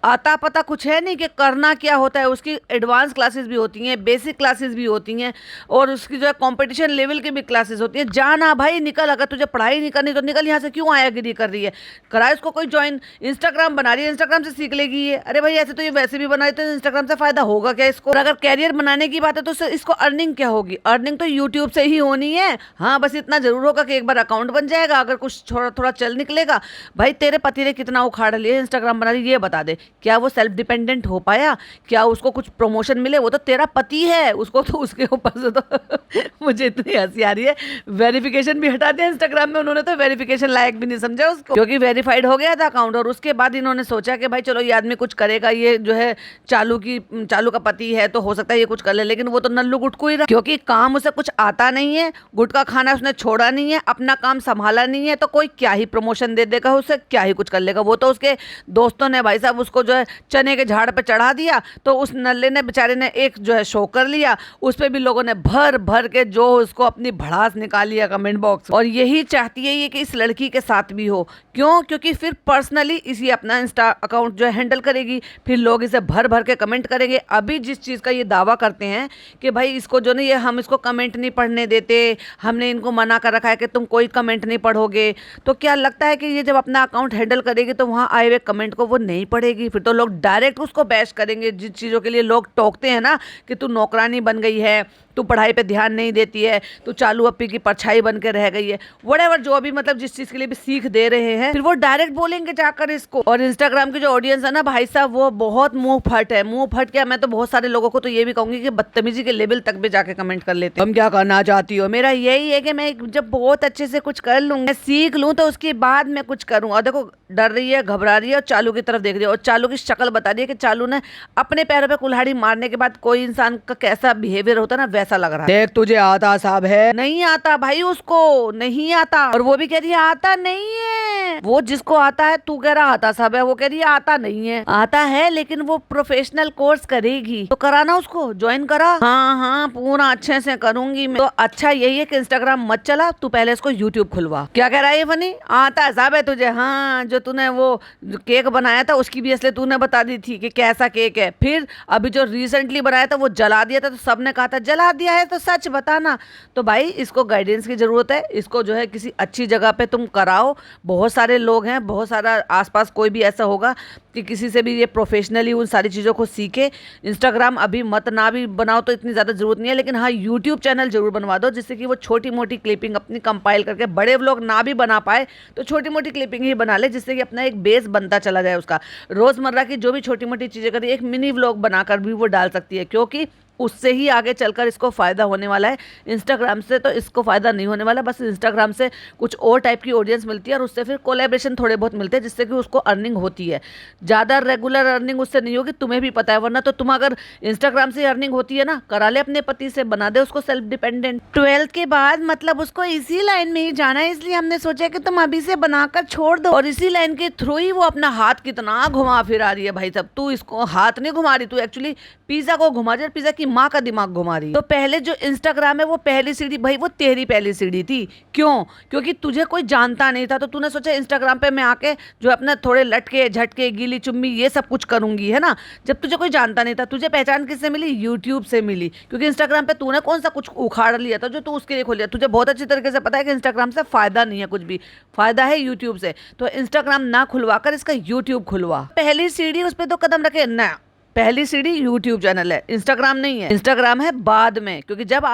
आता पता कुछ है नहीं कि करना क्या होता है। उसकी एडवांस क्लासेस भी होती हैं, बेसिक क्लासेस भी होती हैं, और उसकी जो है कंपटीशन लेवल की भी क्लासेस होती है। जाना भाई निकल, अगर तुझे पढ़ाई नहीं करनी तो निकल यहाँ से, क्यों आयागिरी कर रही है? करा इसको कोई ज्वाइन, इंस्टाग्राम बना रही है, इंस्टाग्राम से सीख लेगी ये। अरे भाई ऐसे तो ये वैसे भी बना रही, तो इंस्टाग्राम से फायदा होगा क्या इसको? और अगर कैरियर बनाने की बात है तो इसको अर्निंग क्या होगी? अर्निंग तो यूट्यूब से ही होनी है। हाँ बस इतना जरूर होगा कि एक बार अकाउंट बन जाएगा, अगर कुछ थोड़ा थोड़ा चल निकलेगा। भाई तेरे पति ने कितना उखाड़ लिया इंस्टाग्राम बना रही, ये बता दे। क्या वो सेल्फ डिपेंडेंट हो पाया? क्या उसको कुछ प्रमोशन मिले? वो तो तेरा पति है, उसको तो उसके ऊपर से तो मुझे इतनी हंसी आ रही है। वेरिफिकेशन भी हटा दिया इंस्टाग्राम में उन्होंने, तो वेरिफिकेशन लायक भी नहीं समझा उसको, क्योंकि वेरीफाइड हो गया था अकाउंट। और उसके बाद इन्होंने सोचा कि भाई चलो ये आदमी कुछ करेगा, ये जो है चालू का पति है तो हो सकता है ये कुछ कर ले। लेकिन वो तो नल्लू गुटकू ही रहा, क्योंकि काम उसे कुछ आता नहीं है, गुटखा खाना उसने छोड़ा नहीं है, अपना काम संभाला नहीं है, तो कोई क्या ही प्रमोशन दे देगा उसे, क्या ही कुछ कर लेगा। वो तो उसके दोस्तों ने भाई साहब उसको जो है चने के झाड़ पे चढ़ा दिया, तो उस नल्ले ने बेचारे ने एक जो है शो कर लिया, उस पे भी लोगों ने भर भर के जो उसको अपनी भड़ास निकाल लिया कमेंट बॉक्स। और यही चाहती है ये कि इस लड़की के साथ भी हो। क्यों? क्योंकि फिर पर्सनली इसी अपना इंस्टा अकाउंट जो है हैंडल करेगी, फिर लोग इसे भर भर के कमेंट करेंगे। अभी जिस चीज़ का ये दावा करते हैं कि भाई इसको जो नहीं, ये हम इसको कमेंट नहीं पढ़ने देते, हमने इनको मना कर रखा है कि तुम कोई कमेंट नहीं पढ़ोगे, तो क्या लगता है कि ये जब अपना अकाउंट हैंडल करेगी तो वहाँ आए हुए कमेंट को वो नहीं पढ़ेगी? फिर तो लोग डायरेक्ट उसको बैश करेंगे। जिन चीज़ों के लिए लोग टोकते हैं ना कि तू नौकरानी बन गई है, तू पढ़ाई पे ध्यान नहीं देती है, तू चालू अप्पी की परछाई बन के रह गई है, व्हाटएवर जो भी मतलब जिस चीज़ के लिए भी सीख दे रहे हैं, फिर वो डायरेक्ट बोलेंगे जाकर इसको। और इंस्टाग्राम की जो ऑडियंस है ना भाई साहब, वो बहुत मुंह फट है। मुंह फट क्या, मैं तो बहुत सारे लोगों को तो ये भी कहूंगी कि बदतमीजी के लेवल तक भी जाके कमेंट कर लेते हैं। तुम क्या करना चाहती हो? मेरा यही है कि मैं जब बहुत अच्छे से कुछ कर लूँ, मैं सीख लूँ, तो उसके बाद मैं कुछ करूँ। और देखो डर रही है, घबरा रही है और चालू की तरफ देख रही है, और चालू की शक्ल बता रही है कि चालू ने अपने पैरों पे कुल्हाड़ी मारने के बाद कोई इंसान का कैसा बिहेवियर होता है ना, वैसा लग रहा है। देख तुझे आता साहब है? नहीं आता भाई, उसको नहीं आता। और वो भी कह रही है आता नहीं है। वो जिसको आता है, तू कह रहा आता साहब है, वो कह रही है आता नहीं है। आता है लेकिन वो प्रोफेशनल कोर्स करेगी, तो कराना उसको, ज्वाइन करा। हाँ हाँ पूरा अच्छे से करूंगी मैं। तो अच्छा यही है कि इंस्टाग्राम मत चला, तू पहले इसको यूट्यूब खुलवा। क्या कह रहा है फनी? आता साहब है तुझे? हाँ, जो तूने वो केक बनाया था उसकी भी असली तूने बता दी थी कि कैसा केक है। फिर अभी जो रिसेंटली बनाया था वो जला दिया था, तो सबने कहा था जला दिया है तो सच बताना। तो भाई इसको गाइडेंस की जरूरत है, इसको जो है किसी अच्छी जगह पे तुम कराओ। बहुत सारे लोग हैं, बहुत सारा आसपास कोई भी ऐसा होगा कि किसी से भी ये प्रोफेशनली उन सारी चीज़ों को सीखे। इंस्टाग्राम अभी मत ना भी बनाओ तो इतनी ज़्यादा ज़रूरत नहीं है, लेकिन हाँ यूट्यूब चैनल जरूर बनवा दो, जिससे कि वो छोटी मोटी क्लिपिंग अपनी कंपाइल करके, बड़े व्लॉग ना भी बना पाए तो छोटी मोटी क्लिपिंग ही बना ले, जिससे कि अपना एक बेस बनता चला जाए उसका। रोज़मर्रा की जो भी छोटी मोटी चीज़ें करी एक मिनी व्लॉग बनाकर भी वो डाल सकती है, क्योंकि उससे ही आगे चलकर इसको फ़ायदा होने वाला है। इंस्टाग्राम से तो इसको फ़ायदा नहीं होने वाला, बस इंस्टाग्राम से कुछ और टाइप की ऑडियंस मिलती है और उससे फिर कोलैबोरेशन थोड़े बहुत मिलते हैं, जिससे कि उसको अर्निंग होती है। ज़्यादा रेगुलर अर्निंग उससे नहीं होगी, तुम्हें भी पता है। वरना तो तुम अगर इंस्टाग्राम से अर्निंग होती है ना, करा ले अपने पति से, बना दे उसको सेल्फ डिपेंडेंट। 12th के बाद मतलब उसको इसी लाइन में ही जाना है, इसलिए हमने सोचा कि तुम अभी से बनाकर छोड़ दो। और इसी लाइन के थ्रू ही वो अपना हाथ कितना घुमा फिरा रही है भाई साहब। तू इसको हाथ नहीं घुमा रही, तू एक्चुअली पिज्जा को घुमा रही है, पिज्जा की माँ का दिमाग घुमा रही है। तो पहले जो इंस्टाग्राम है वो पहली सीढ़ी, भाई वो तेरी पहली सीढ़ी थी। क्यों? क्योंकि तुझे कोई जानता नहीं था, तो तूने सोचा इंस्टाग्राम पे मैं आके जो अपना थोड़े लटके झटके गीली चुम्मी ये सब कुछ करूंगी, है ना। जब तुझे कोई जानता नहीं था, तुझे पहचान किससे मिली? यूट्यूब से मिली। क्योंकि इंस्टाग्राम पे तूने कौन सा कुछ उखाड़ लिया था जो तू उसके लिए खोल लिया। तुझे बहुत अच्छी तरीके से पता है कि इंस्टाग्राम से फायदा नहीं है, कुछ भी फायदा है यूट्यूब से। तो इंस्टाग्राम ना खुलवा कर इसका यूट्यूब खुलवा। पहली सीढ़ी उस पर तो कदम रखे ना, पहली सीढ़ी यूट्यूब चैनल है, इंस्टाग्राम नहीं है। इंस्टाग्राम है बाद में, क्योंकि जब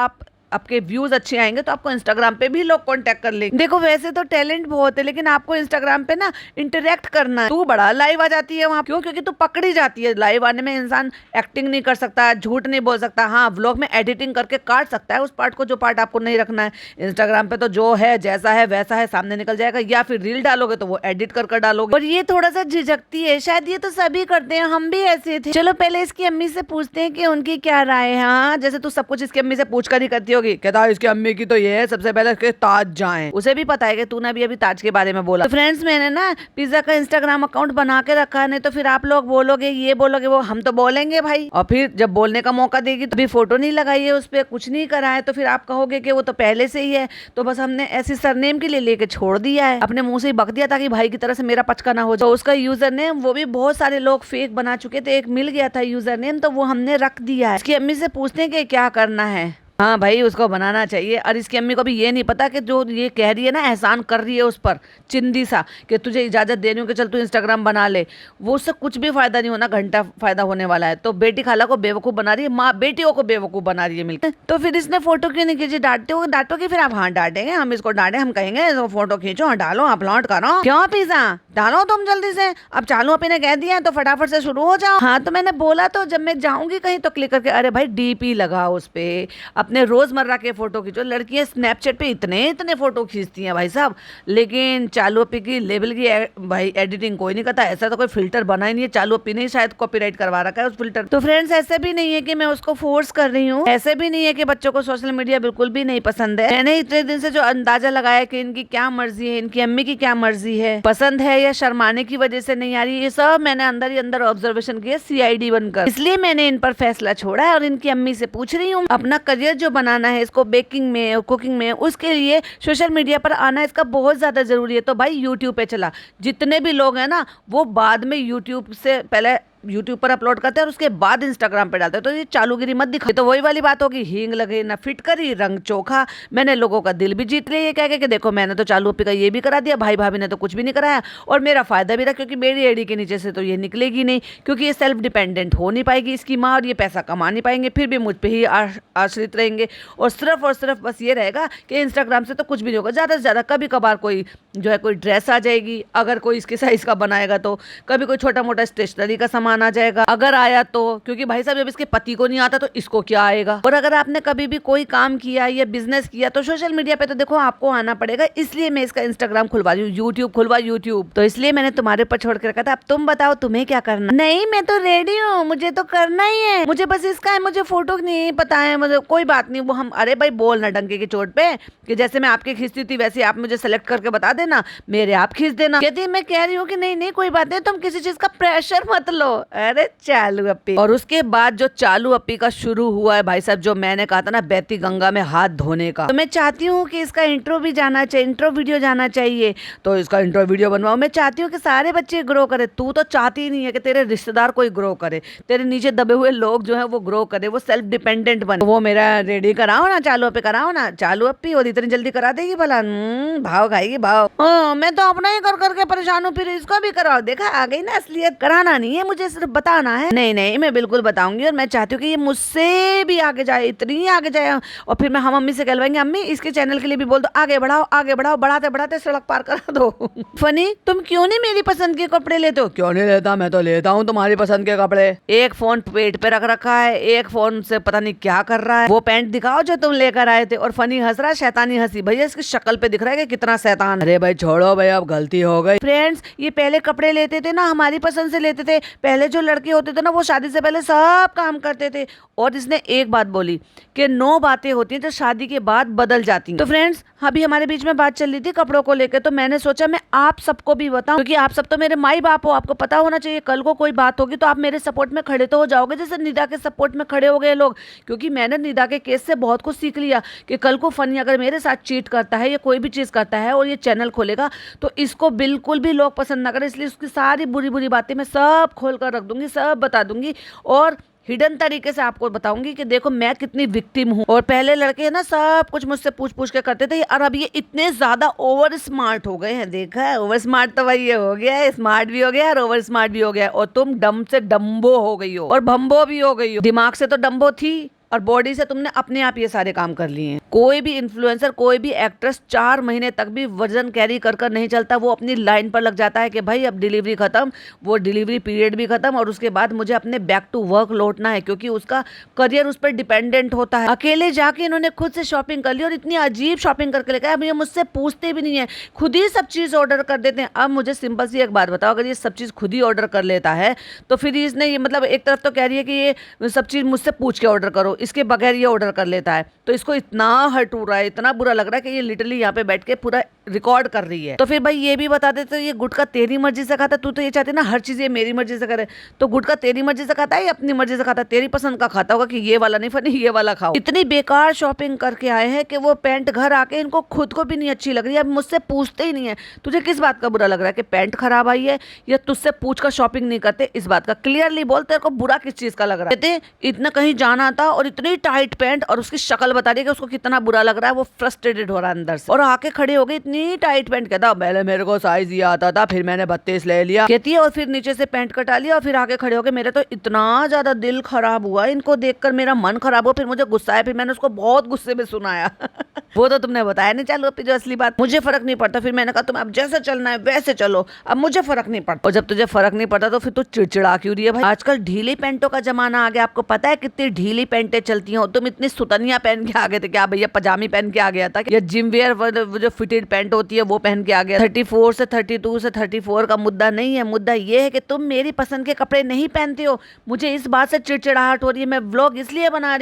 आपके व्यूज अच्छे आएंगे तो आपको इंस्टाग्राम पे भी लोग कांटेक्ट कर लेंगे। देखो वैसे तो टैलेंट बहुत है, लेकिन आपको इंस्टाग्राम पे ना इंटरेक्ट करना है। तू बड़ा लाइव आ जाती है वहाँ, क्यों? क्योंकि तू पकड़ी जाती है। लाइव आने में इंसान एक्टिंग नहीं कर सकता, झूठ नहीं बोल सकता। हाँ व्लॉग में एडिटिंग करके काट सकता है उस पार्ट को, जो पार्ट आपको नहीं रखना है। इंस्टाग्राम पे तो जो है जैसा है वैसा है सामने निकल जाएगा, या फिर रील डालोगे तो वो एडिट कर डालोगे। और ये थोड़ा सा झिझकती है, शायद ये तो सभी करते हैं, हम भी ऐसे थे। चलो पहले इसकी अम्मी से पूछते हैं कि उनकी क्या राय है। हाँ जैसे तू सब कुछ इसकी अम्मी से पूछ कर ही करती होगी। कहता है इसकी अम्मी की तो ये है, सबसे पहले इसके ताज जाएं। उसे भी पता है कि तूने भी अभी ताज के बारे में बोला। तो फ्रेंड्स मैंने ना पिज्जा का इंस्टाग्राम अकाउंट बना के रखा है, नहीं तो फिर आप लोग बोलोगे ये बोलोगे वो, हम तो बोलेंगे भाई। और फिर जब बोलने का मौका देगी तो भी फोटो नहीं लगाई है उस पर, कुछ नहीं करा है, तो फिर आप कहोगे कि वो तो पहले से ही है। तो बस हमने ऐसी सरनेम के लिए लेके छोड़ दिया है, अपने मुंह से ही बक दिया ताकि भाई की तरह से मेरा पचका ना हो जाए। तो उसका यूजर नेम वो भी बहुत सारे लोग फेक बना चुके थे, एक मिल गया था यूजर नेम, तो वो हमने रख दिया है। इसकी अम्मी से पूछते हैं कि क्या करना है। हाँ भाई उसको बनाना चाहिए। और इसकी अम्मी को भी ये नहीं पता कि जो ये कह रही है ना, एहसान कर रही है उस पर चिंदी सा, कि तुझे इजाजत दे रही हूँ कि चल तू इंस्टाग्राम बना ले, वो उससे कुछ भी फायदा नहीं होना, घंटा फायदा होने वाला है। तो बेटी खाला को बेवकूफ बना रही है, माँ बेटियों को बेवकूफ बना रही है मिलकर। तो फिर इसने फोटो क्यों नहीं खींची? डांटोगे फिर आप? हाँ डांटेंगे, हम इसको डांटे, हम कहेंगे फोटो खींचो, डालो, अपलोड करो। क्यों पिज्जा डालो तुम जल्दी से, अब चालू अपने कह दिया तो फटाफट से शुरू हो जाओ। हाँ तो मैंने बोला, तो जब मैं जाऊंगी कहीं तो क्लिक करके अरे भाई डीपी लगाओ उस पे, अपने रोजमर्रा के फोटो खींचो। लड़कियां स्नैपचैट पे इतने इतने फोटो खींचती हैं भाई साहब, लेकिन चालू अपी की लेवल की भाई एडिटिंग कोई नहीं करता। ऐसा तो कोई फिल्टर बना ही नहीं है, चालू अपी ने शायद कॉपीराइट करवा रखा है उस फिल्टर। तो फ्रेंड्स ऐसा भी नहीं है कि मैं उसको फोर्स कर रही हूँ, ऐसे भी नहीं है कि बच्चों को सोशल मीडिया बिल्कुल भी नहीं पसंद है। मैंने इतने दिन से जो अंदाजा लगाया कि इनकी क्या मर्जी है, इनकी अम्मी की क्या मर्जी है, पसंद है या शर्माने की वजह से नहीं आ रही, ये सब मैंने अंदर ही अंदर ऑब्जर्वेशन किया CID बनकर। इसलिए मैंने इन पर फैसला छोड़ा है और इनकी अम्मी से पूछ रही हूँ अपना करियर जो बनाना है इसको बेकिंग में कुकिंग में, उसके लिए सोशल मीडिया पर आना इसका बहुत ज्यादा जरूरी है। तो भाई यूट्यूब पे चला, जितने भी लोग हैं ना वो बाद में यूट्यूब से पहले यूट्यूब पर अपलोड करते हैं और उसके बाद इंस्टाग्राम पे डालते हैं। तो ये चालूगिरी मत दिखा। तो वही वाली बात होगी, हींग लगे ना फिट करी रंग चोखा। मैंने लोगों का दिल भी जीत लिया ये कह के कि देखो मैंने तो चालू अपी का ये भी करा दिया, भाई भाभी ने तो कुछ भी नहीं कराया और मेरा फायदा भी रहा, क्योंकि मेरी एडी के नीचे से तो ये निकलेगी नहीं, क्योंकि ये सेल्फ डिपेंडेंट हो नहीं पाएगी इसकी माँ, और ये पैसा कमा नहीं पाएंगे, फिर भी मुझ पर ही आश्रित रहेंगे और सिर्फ बस ये रहेगा कि इंस्टाग्राम से तो कुछ भी नहीं होगा। ज़्यादा से ज़्यादा कभी कभार कोई जो है कोई ड्रेस आ जाएगी, अगर कोई इसके साइज का बनाएगा तो, कभी कोई छोटा मोटा स्टेशनरी का सामान आ जाएगा अगर आया तो, क्योंकि भाई साहब जब इसके पति को नहीं आता तो इसको क्या आएगा। और अगर आपने कभी भी कोई काम किया या बिजनेस किया तो सोशल मीडिया पे तो देखो आपको आना पड़ेगा, इसलिए मैं इसका इंस्टाग्राम खुलवा रही हूँ, यूट्यूब खुलवा यूट्यूब। तो इसलिए मैंने तुम्हारे ऊपर छोड़ के रखा था, अब तुम बताओ तुम्हें क्या करना। नहीं मैं तो रेडी हूँ, मुझे तो करना ही है, मुझे बस इसका है, मुझे फोटो नहीं पता है, मुझे कोई बात नहीं वो हम, अरे भाई बोल ना डंके की चोट पे कि जैसे मैं आपकी खींचती थी वैसे आप मुझे सेलेक्ट करके बता देना, मेरे आप खींच देना। कहती मैं कह रही हूँ कि नहीं नहीं कोई बात नहीं, तुम किसी चीज का प्रेशर मत लो। अरे चालू अपी। और उसके बाद जो चालू अपी का शुरू हुआ है भाई साहब, जो मैंने कहा था ना बहती गंगा में हाथ धोने का, तो मैं चाहती हूँ कि इसका इंट्रो भी जाना चाहिए, इंट्रो वीडियो जाना चाहिए, तो इसका इंट्रो वीडियो बनवाओ। मैं चाहती हूँ कि सारे बच्चे ग्रो करे, तू तो चाहती ही नहीं है कि तेरे रिश्तेदार कोई ग्रो करे, तेरे नीचे दबे हुए लोग जो है वो ग्रो करे, वो सेल्फ डिपेंडेंट बने। वो मेरा रेडी कराओ ना, चालू अपी कराओ ना, चालू अपी और इतनी जल्दी करा देगी भला, भाव खाएगी भाव। मैं तो अपना ही कर करके परेशान हूँ, फिर इसको भी कराओ। देखा आ गई ना असलियत। कराना नहीं है मुझे, सिर्फ बताना है। नहीं नहीं मैं बिल्कुल बताऊंगी और मैं चाहती हूँ कि ये मुझसे भी आगे जाए, इतनी आगे जाए, और फिर मैं हम अम्मी से कहलवाएंगे अम्मी इसके चैनल के लिए भी बोल दो आगे बढ़ाओ, बढ़ाते बढ़ाते सड़क पार करा दो। फनी तुम क्यों नहीं मेरी पसंद के कपड़े लेते हो? क्यों नहीं लेता, मैं तो लेता हूँ तुम्हारी पसंद के कपड़े। एक फोन पेट पे रख रखा है, एक फोन से पता नहीं क्या कर रहा है, वो पैंट दिखाओ जो तुम लेकर आए थे। और फनी हंस रहा है, शैतानी हंसी। भैया इसकी शक्ल पे दिख रहा है कि कितना शैतान। अरे भाई छोड़ो भाई, अब गलती हो गई। फ्रेंड्स ये पहले कपड़े लेते थे ना हमारी पसंद से लेते थे, पहले जो लड़के होते थे ना वो शादी से पहले सब काम करते थे। और इसने एक बात बोली कि 9 बातें होती हैं जो शादी के बाद बदल जाती हैं। तो फ्रेंड्स अभी हमारे बीच में बात चल रही थी कपड़ों को लेकर, तो मैंने सोचा मैं आप सबको भी बताऊं, क्योंकि आप सब तो मेरे माई बाप हो, आपको पता होना चाहिए कल को कोई बात होगी तो आप मेरे सपोर्ट में खड़े तो हो जाओगे, जैसे निदा के सपोर्ट में खड़े हो गए लोग। क्योंकि मैंने निदा के केस से बहुत कुछ सीख लिया कि कल को फनी अगर मेरे साथ चीट करता है या कोई भी चीज करता है और ये चैनल खोलेगा तो इसको बिल्कुल भी लोग पसंद ना करें, इसलिए उसकी सारी बुरी बुरी बातें मैं सब खोल कर रख दूंगी, सब बता दूंगी और हिडन तरीके से आपको बताऊंगी कि देखो मैं कितनी विक्टिम हूँ। और पहले लड़के ना सब कुछ मुझसे पूछ पूछ के करते थे, और अब ये इतने ज्यादा ओवर स्मार्ट हो गए हैं। देखा है ओवर स्मार्ट तो भाई ये हो गया है, स्मार्ट भी हो गया और ओवर स्मार्ट भी हो गया है। और तुम डम से डम्बो हो गई हो और भम्बो भी हो गई हो। दिमाग से तो डम्बो थी और बॉडी से तुमने अपने आप ये सारे काम कर लिए हैं। कोई भी इन्फ्लुएंसर, कोई भी एक्ट्रेस 4 महीने तक भी वजन कैरी कर कर नहीं चलता, वो अपनी लाइन पर लग जाता है कि भाई अब डिलीवरी खत्म, वो डिलीवरी पीरियड भी खत्म और उसके बाद मुझे अपने बैक टू वर्क लौटना है, क्योंकि उसका करियर उस पर डिपेंडेंट होता है। अकेले जाके इन्होंने खुद से शॉपिंग कर ली और इतनी अजीब शॉपिंग करके लेकर अब ये मुझसे पूछते भी नहीं है, खुद ही सब चीज़ ऑर्डर कर देते हैं। अब मुझे सिंपल सी एक बात बताओ, अगर ये सब चीज़ खुद ही ऑर्डर कर लेता है तो फिर इसने ये मतलब एक तरफ तो कह रही है कि ये सब चीज़ मुझसे पूछ के ऑर्डर करो, इसके बगैर ये ऑर्डर कर लेता है, तो इसको इतना हर्ट हो रहा है, इतना बुरा लग रहा है कि ये लिटरली यहाँ पे बैठ के पूरा रिकॉर्ड कर रही है। तो फिर भाई ये भी बता देते तो ये गुटखा तेरी मर्जी से खाता, तू तो ये चाहती ना हर चीज ये मेरी मर्जी से करे, तो गुटखा तेरी मर्जी से खाता है या अपनी मर्जी से खाता है? तेरी पसंद का खाता होगा कि ये वाला नहीं फनी ये वाला खाओ। इतनी बेकार शॉपिंग करके आए हैं कि वो पैंट घर आके इनको खुद को भी नहीं अच्छी लग रही है, अब मुझसे पूछते ही नहीं है तुझे किस बात का बुरा लग रहा है, कि पैंट खराब आई है या तुझसे पूछ कर शॉपिंग नहीं करते इस बात का? क्लियरली बोल तेरे को बुरा किस चीज का लग रहा है? कहते इतना कहीं जाना था और इतनी टाइट पैंट, और उसकी शक्ल बता रही है कि उसको कितना बुरा लग रहा है, वो फ्रस्ट्रेटेड हो रहा है अंदर से, और आके खड़ी हो गई इतनी टाइट पैंट। कहता पहले मेरे को साइज ये आता था, फिर मैंने 32 ले लिया, कहती है, और फिर नीचे से पैंट कटा लिया और फिर आके खड़े हो गए। मेरा तो इतना ज्यादा दिल खराब हुआ, इनको देखकर मेरा मन खराब हुआ, फिर मुझे गुस्सा आया, फिर मैंने उसको बहुत गुस्से में सुनाया। वो तो तुमने बताया नहीं चालू अपनी जो असली बात, मुझे फर्क नहीं पड़ता। फिर मैंने कहा तुम अब जैसे चलना है वैसे चलो, अब मुझे फर्क नहीं पड़ता। और जब तुझे फर्क नहीं पड़ता तो फिर तू चिड़चिड़ा क्यों रही है भाई? आजकल ढीली पैंटों का जमाना आ गया, आपको पता है कितनी ढीली पैंटें के चलती हो, तुम इतनी सुतनिया पहन के आ गए थे क्या भैया? पजामी पहन के आ गया था या जिम वेयर जो फिटेड पैंट होती है वो पहन के आ गया? 34 से 32 से 34 का मुद्दा नहीं है, मुद्दा ये है कि तुम मेरी पसंद के कपड़े नहीं पहनते हो। मुझे इस बात से चिड़चिड़ाहट हो रही है। मैं व्लॉग इसलिए बना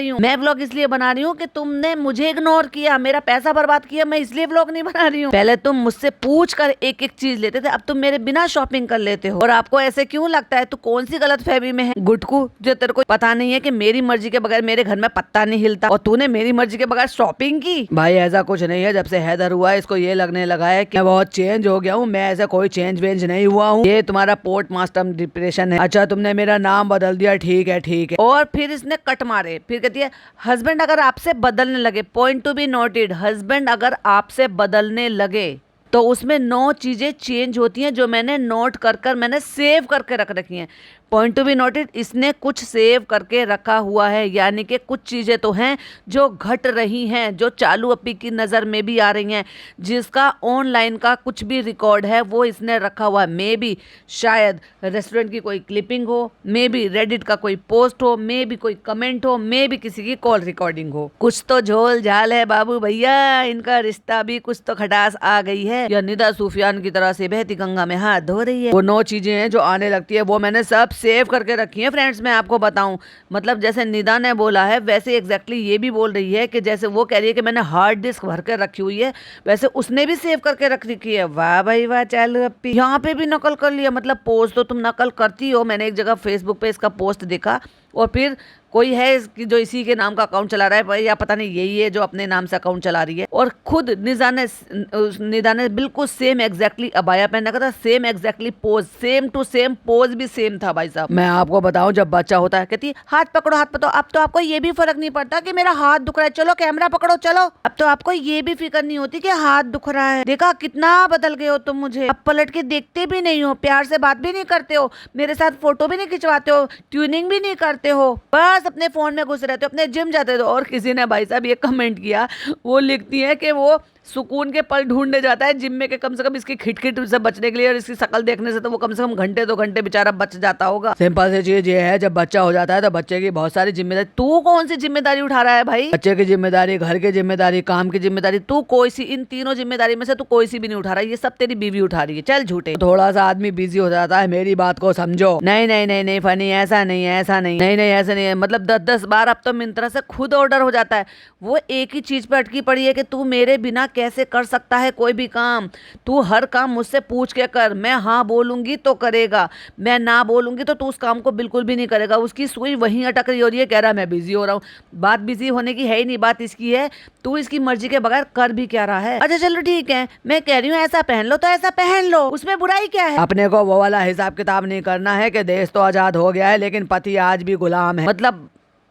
रही हूँ कि तुमने मुझे इग्नोर किया, मेरा पैसा बर्बाद किया, मैं इसलिए व्लॉग नहीं बना रही हूँ। पहले तुम मुझसे पूछ कर एक एक चीज लेते थे, अब तुम मेरे बिना शॉपिंग कर लेते हो। और आपको ऐसे क्यों लगता है? तू कौन सी गलत फहमी में है गुटकू, जो तेरे को पता नहीं है कि मेरी मर्जी के बगैर मेरे घर में पत्ता नहीं हिलता और तूने मेरी मर्जी के बगैर शॉपिंग की? भाई ऐसा कुछ नहीं है, जब से हैदर हुआ है इसको ये लगने लगा है कि मैं बहुत चेंज हो गया हूँ। मैं ऐसा कोई चेंज वेंज नहीं हुआ हूँ, ये तुम्हारा पोर्ट मास्टर डिप्रेशन है। अच्छा तुमने मेरा नाम बदल दिया, ठीक है ठीक है। और फिर इसने कट मारे, फिर कहती है हस्बैंड अगर आपसे बदलने लगे, point to be noted, husband अगर आपसे बदलने लगे तो उसमें 9 चीजें चेंज होती हैं जो मैंने नोट कर मैंने सेव करके रख रखी हैं। पॉइंट टू बी नोटेड, इसने कुछ सेव करके रखा हुआ है, यानी कि कुछ चीज़ें तो हैं जो घट रही हैं, जो चालू अपी की नज़र में भी आ रही हैं, जिसका ऑनलाइन का कुछ भी रिकॉर्ड है वो इसने रखा हुआ है। मे बी शायद रेस्टोरेंट की कोई क्लिपिंग हो, मे बी रेडिट का कोई पोस्ट हो, मे बी कोई कमेंट हो, मे बी किसी की कॉल रिकॉर्डिंग हो। कुछ तो झोल झाल है बाबू भैया, इनका रिश्ता भी कुछ तो खटास आ गई है, या निदा सूफियान की तरह से बहती गंगा में हाथ धो रही है। वो 9 चीजें हैं जो आने लगती है, वो मैंने सब सेव करके रखी है फ्रेंड्स। मैं आपको बताऊं, मतलब जैसे निदा ने बोला है वैसे एग्जैक्टली ये भी बोल रही है कि जैसे वो कह रही है कि मैंने हार्ड डिस्क भर कर रखी हुई है, वैसे उसने भी सेव करके रख रखी है। वाह भाई वाह, चलो अप्पी यहाँ पे भी नकल कर लिया। मतलब पोस्ट तो तुम नकल करती हो, मैंने एक जगह फेसबुक पे इसका पोस्ट देखा और फिर कोई है जो इसी के नाम का अकाउंट चला रहा है, या पता नहीं यही है जो अपने नाम से अकाउंट चला रही है, और खुद निदा ने बिल्कुल सेम एग्जैक्टली अबाया पहन रखा था, same exactly pose, same to same pose भी सेम था भाई साहब। मैं आपको बताऊं, जब बच्चा होता है कहती हाथ पकड़ो हाथ पकड़ो, अब तो आपको ये भी फर्क नहीं पड़ता कि मेरा हाथ दुख रहा है, चलो कैमरा पकड़ो चलो। अब तो आपको ये भी फिक्र नहीं होती कि हाथ दुख रहा है। देखा कितना बदल गए हो तुम मुझे, अब पलट के देखते भी नहीं हो, प्यार से बात भी नहीं करते हो, मेरे साथ फोटो भी नहीं खिंचवाते हो, ट्यूनिंग भी नहीं करते हो, बस अपने फोन में घुस रहते हो, अपने जिम जाते हो। और किसी ने भाई साहब ये कमेंट किया, वो लिखती है कि वो सुकून के पल ढूंढने जाता है जिम में, के कम से कम इसकी खिटखिट से बचने के लिए, और इसकी शक्ल देखने से तो वो कम से कम घंटे 2 घंटे बेचारा बच जाता होगा। सिंपल सी चीज ये है, जब बच्चा हो जाता है तो बच्चे की बहुत सारी जिम्मेदारी, तू कौन सी जिम्मेदारी उठा रहा है भाई? बच्चे की जिम्मेदारी, घर की जिम्मेदारी, काम की जिम्मेदारी, तू कोई सी, इन तीनों जिम्मेदारी में से तू कोई सी भी नहीं उठा रहा है, ये सब तेरी बीवी उठा रही है। चल झूठे, थोड़ा सा आदमी बिजी हो जाता है, मेरी बात को समझो। नहीं नहीं नहीं नहीं फनी, ऐसा नहीं है, ऐसा नहीं, नहीं नहीं ऐसा नहीं है, मतलब 10-10 बार अब तो मिंत्रा से खुद ऑर्डर हो जाता है। वो एक ही चीज पे अटकी पड़ी है कि तू मेरे बिना कैसे कर सकता है कोई भी काम, तू हर काम मुझसे पूछ के कर, मैं हाँ बोलूंगी तो करेगा, मैं ना बोलूंगी तो तू उस काम को बिल्कुल भी नहीं करेगा। उसकी सुई वहीं अटक रही हो रही है, कह रहा मैं बिजी हो रहा हूँ। बात बिजी होने की है ही नहीं, बात इसकी है तू इसकी मर्जी के बगैर कर भी क्या रहा है। अच्छा चलो ठीक है, मैं कह रही हूँ ऐसा पहन लो तो ऐसा पहन लो, उसमें बुराई क्या है? अपने को वो वाला हिसाब किताब नहीं करना है कि देश तो आजाद हो गया है लेकिन पति आज भी गुलाम है। मतलब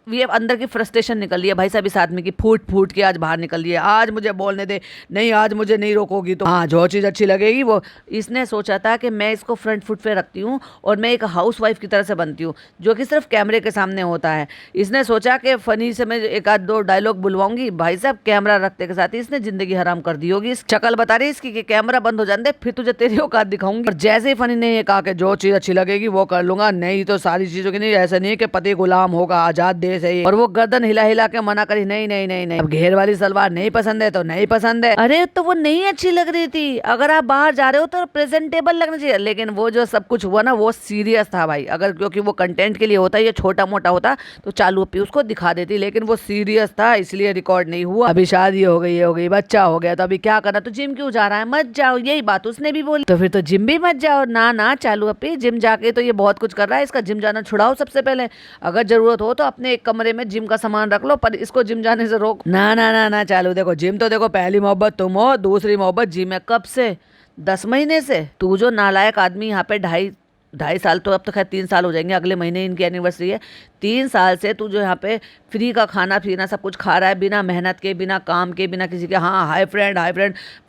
ये अंदर की फ्रस्ट्रेशन निकल रही है भाई साहब इस आदमी की, फूट फूट के आज बाहर निकल रही है। आज मुझे बोलने दे, नहीं आज मुझे नहीं रोकोगी तो हाँ जो चीज़ अच्छी लगेगी वो। इसने सोचा था कि मैं इसको फ्रंट फुट पे रखती हूँ और मैं एक हाउस वाइफ की तरह से बनती हूँ, जो कि सिर्फ कैमरे के सामने होता है। इसने सोचा कि फनी से मैं 1-2 डायलॉग बुलवाऊंगी, भाई साहब कैमरा रखते के साथ ही इसने जिंदगी हराम कर दी होगी। इस शक्ल बता रही इसकी कि कैमरा बंद हो जाने दे, फिर तुझे तेरी औकात दिखाऊंगी। और जैसे ही फनी ने ये कहा कि जो चीज़ अच्छी लगेगी वो कर लूंगा, नहीं तो सारी चीज़ों की नहीं, ऐसा नहीं है कि पति गुलाम होगा, आजाद देश है। और वो गर्दन हिला हिला के मना करी, नहीं नहीं नहीं नहीं, अब घेर वाली सलवार नहीं पसंद है तो नहीं पसंद है। अरे तो वो नहीं अच्छी लग रही थी, अगर आप बाहर जा रहे हो तो प्रेजेंटेबल लगना चाहिए। लेकिन वो जो सब कुछ हुआ ना वो सीरियस था भाई, अगर क्योंकि वो कंटेंट के लिए होता, ये छोटा मोटा होता तो चालू अपी उसको दिखा देती, लेकिन वो सीरियस था इसलिए रिकॉर्ड नहीं हुआ। अभी शादी हो गई, बच्चा हो गया, तो अभी क्या करना, तो जिम क्यों जा रहा है, मत जाओ, यही बात उसने भी बोली। तो फिर तो जिम भी मत जाओ, ना ना चालू अपी जिम जाके तो ये बहुत कुछ कर रहा है, इसका जिम जाना छुड़ाओ सबसे पहले। अगर जरूरत हो तो अपने एक कमरे में जिम का सामान रख लो, पर इसको जिम जाने से रोक। ना ना ना ना चालू, देखो जिम तो देखो पहली मोहब्बत तुम हो, दूसरी मोहब्बत जिम है। कब से? 10 महीने से। तू जो नालायक आदमी यहाँ पे 2.5 साल, तो अब तो खैर 3 साल हो जाएंगे, अगले महीने इनकी एनिवर्सरी है। 3 साल से तू जो यहाँ पे फ्री का खाना पीना सब कुछ खा रहा है, बिना मेहनत के, बिना काम के, बिना किसी के। हाँ हाय फ्रेंड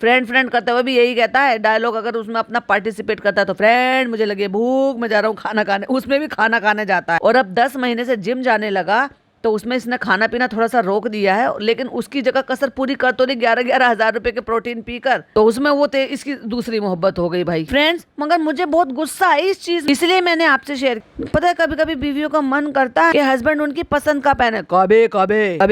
फ्रेंड करते हुए भी यही कहता है डायलॉग, अगर उसमें अपना पार्टिसिपेट करता है तो फ्रेंड मुझे लगे भूख, मैं जा रहा हूँ खाना खाने, उसमें भी खाना खाने जाता है। और अब 10 महीने से जिम जाने लगा तो उसमें इसने खाना पीना थोड़ा सा रोक दिया है, लेकिन उसकी जगह कसर पूरी कर तो नहीं 11,000 रुपए के प्रोटीन पीकर, तो उसमें वो इसकी दूसरी मोहब्बत हो गई भाई। फ्रेंड्स, मगर मुझे बहुत गुस्सा आई इस चीज, इसलिए मैंने आपसे शेयर। पता है, कभी कभी बीवियों का मन करता है कि हस्बैंड उनकी पसंद का पहने, कभी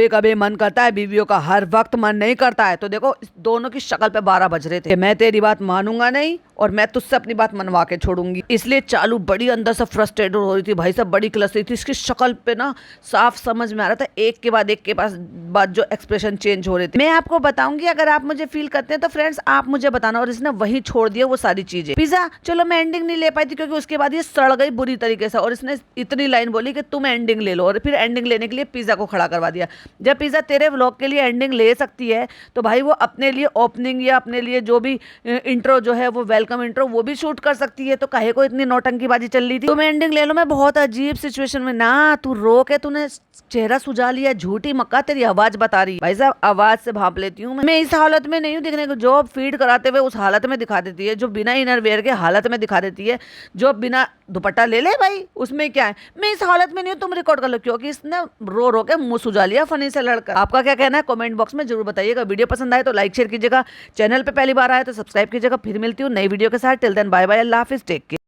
कभी मन करता है बीवियों का, हर वक्त मन नहीं करता है। तो देखो, दोनों की शक्ल पे 12 बज रहे थे। मैं तेरी बात मानूंगा नहीं और मैं तुझसे अपनी बात मनवा के छोड़ूंगी। इसलिए चालू बड़ी अंदर से फ्रस्ट्रेटेड हो रही थी भाई साहब, बड़ी क्लस रही थी। इसकी शक्ल पे ना साफ समझ में आ रहा था, एक के बाद एक के पास बाद जो एक्सप्रेशन चेंज हो रहे थे। मैं आपको बताऊंगी, अगर आप मुझे फील करते हैं तो फ्रेंड्स आप मुझे बताना। और इसने वही छोड़ दिया वो सारी चीजें। पिज्जा चलो मैं एंडिंग नहीं ले पाई थी, क्योंकि उसके बाद ये सड़ गई बुरी तरीके से, और इसने इतनी लाइन बोली कि तुम एंडिंग ले लो, और फिर एंडिंग लेने के लिए पिज्जा को खड़ा करवा दिया। जब पिज्जा तेरे व्लॉग के लिए एंडिंग ले सकती है, तो भाई वो अपने लिए ओपनिंग या अपने लिए जो भी इंट्रो जो है वो वेलकम इंट्रो वो भी शूट कर सकती है। तो काहे को इतनी नौटंकीबाजी चल रही थी। तुम एंडिंग ले लो। मैं बहुत अजीब सिचुएशन में ना, तू रो के तूने चेहरा सुझा लिया, झूठी मक्का, तेरी आवाज बता रही। भाई साहब, आवाज से भाप लेती हूँ मैं इस हालत में नहीं हूँ दिखने को। जो फीड कराते हुए उस हालत में दिखा देती है, जो बिना इनर वेयर के हालत में दिखा देती है, जो बिना दुपट्टा ले ले भाई, उसमें क्या है। मैं इस हालत में नहीं हूँ, तुम रिकॉर्ड कर लो, क्योंकि इसने रो रो के मुंह सुझा लिया फनी से लड़कर। आपका क्या कहना है कमेंट बॉक्स में जरूर बताइएगा। वीडियो पसंद आए तो लाइक शेयर कीजिएगा, चैनल पे पहली बार आए तो सब्सक्राइब कीजिएगा। फिर मिलती हूँ नई वीडियो के साथ। टिल देन बाय बाय, अल्लाह हाफिज, टेक केयर।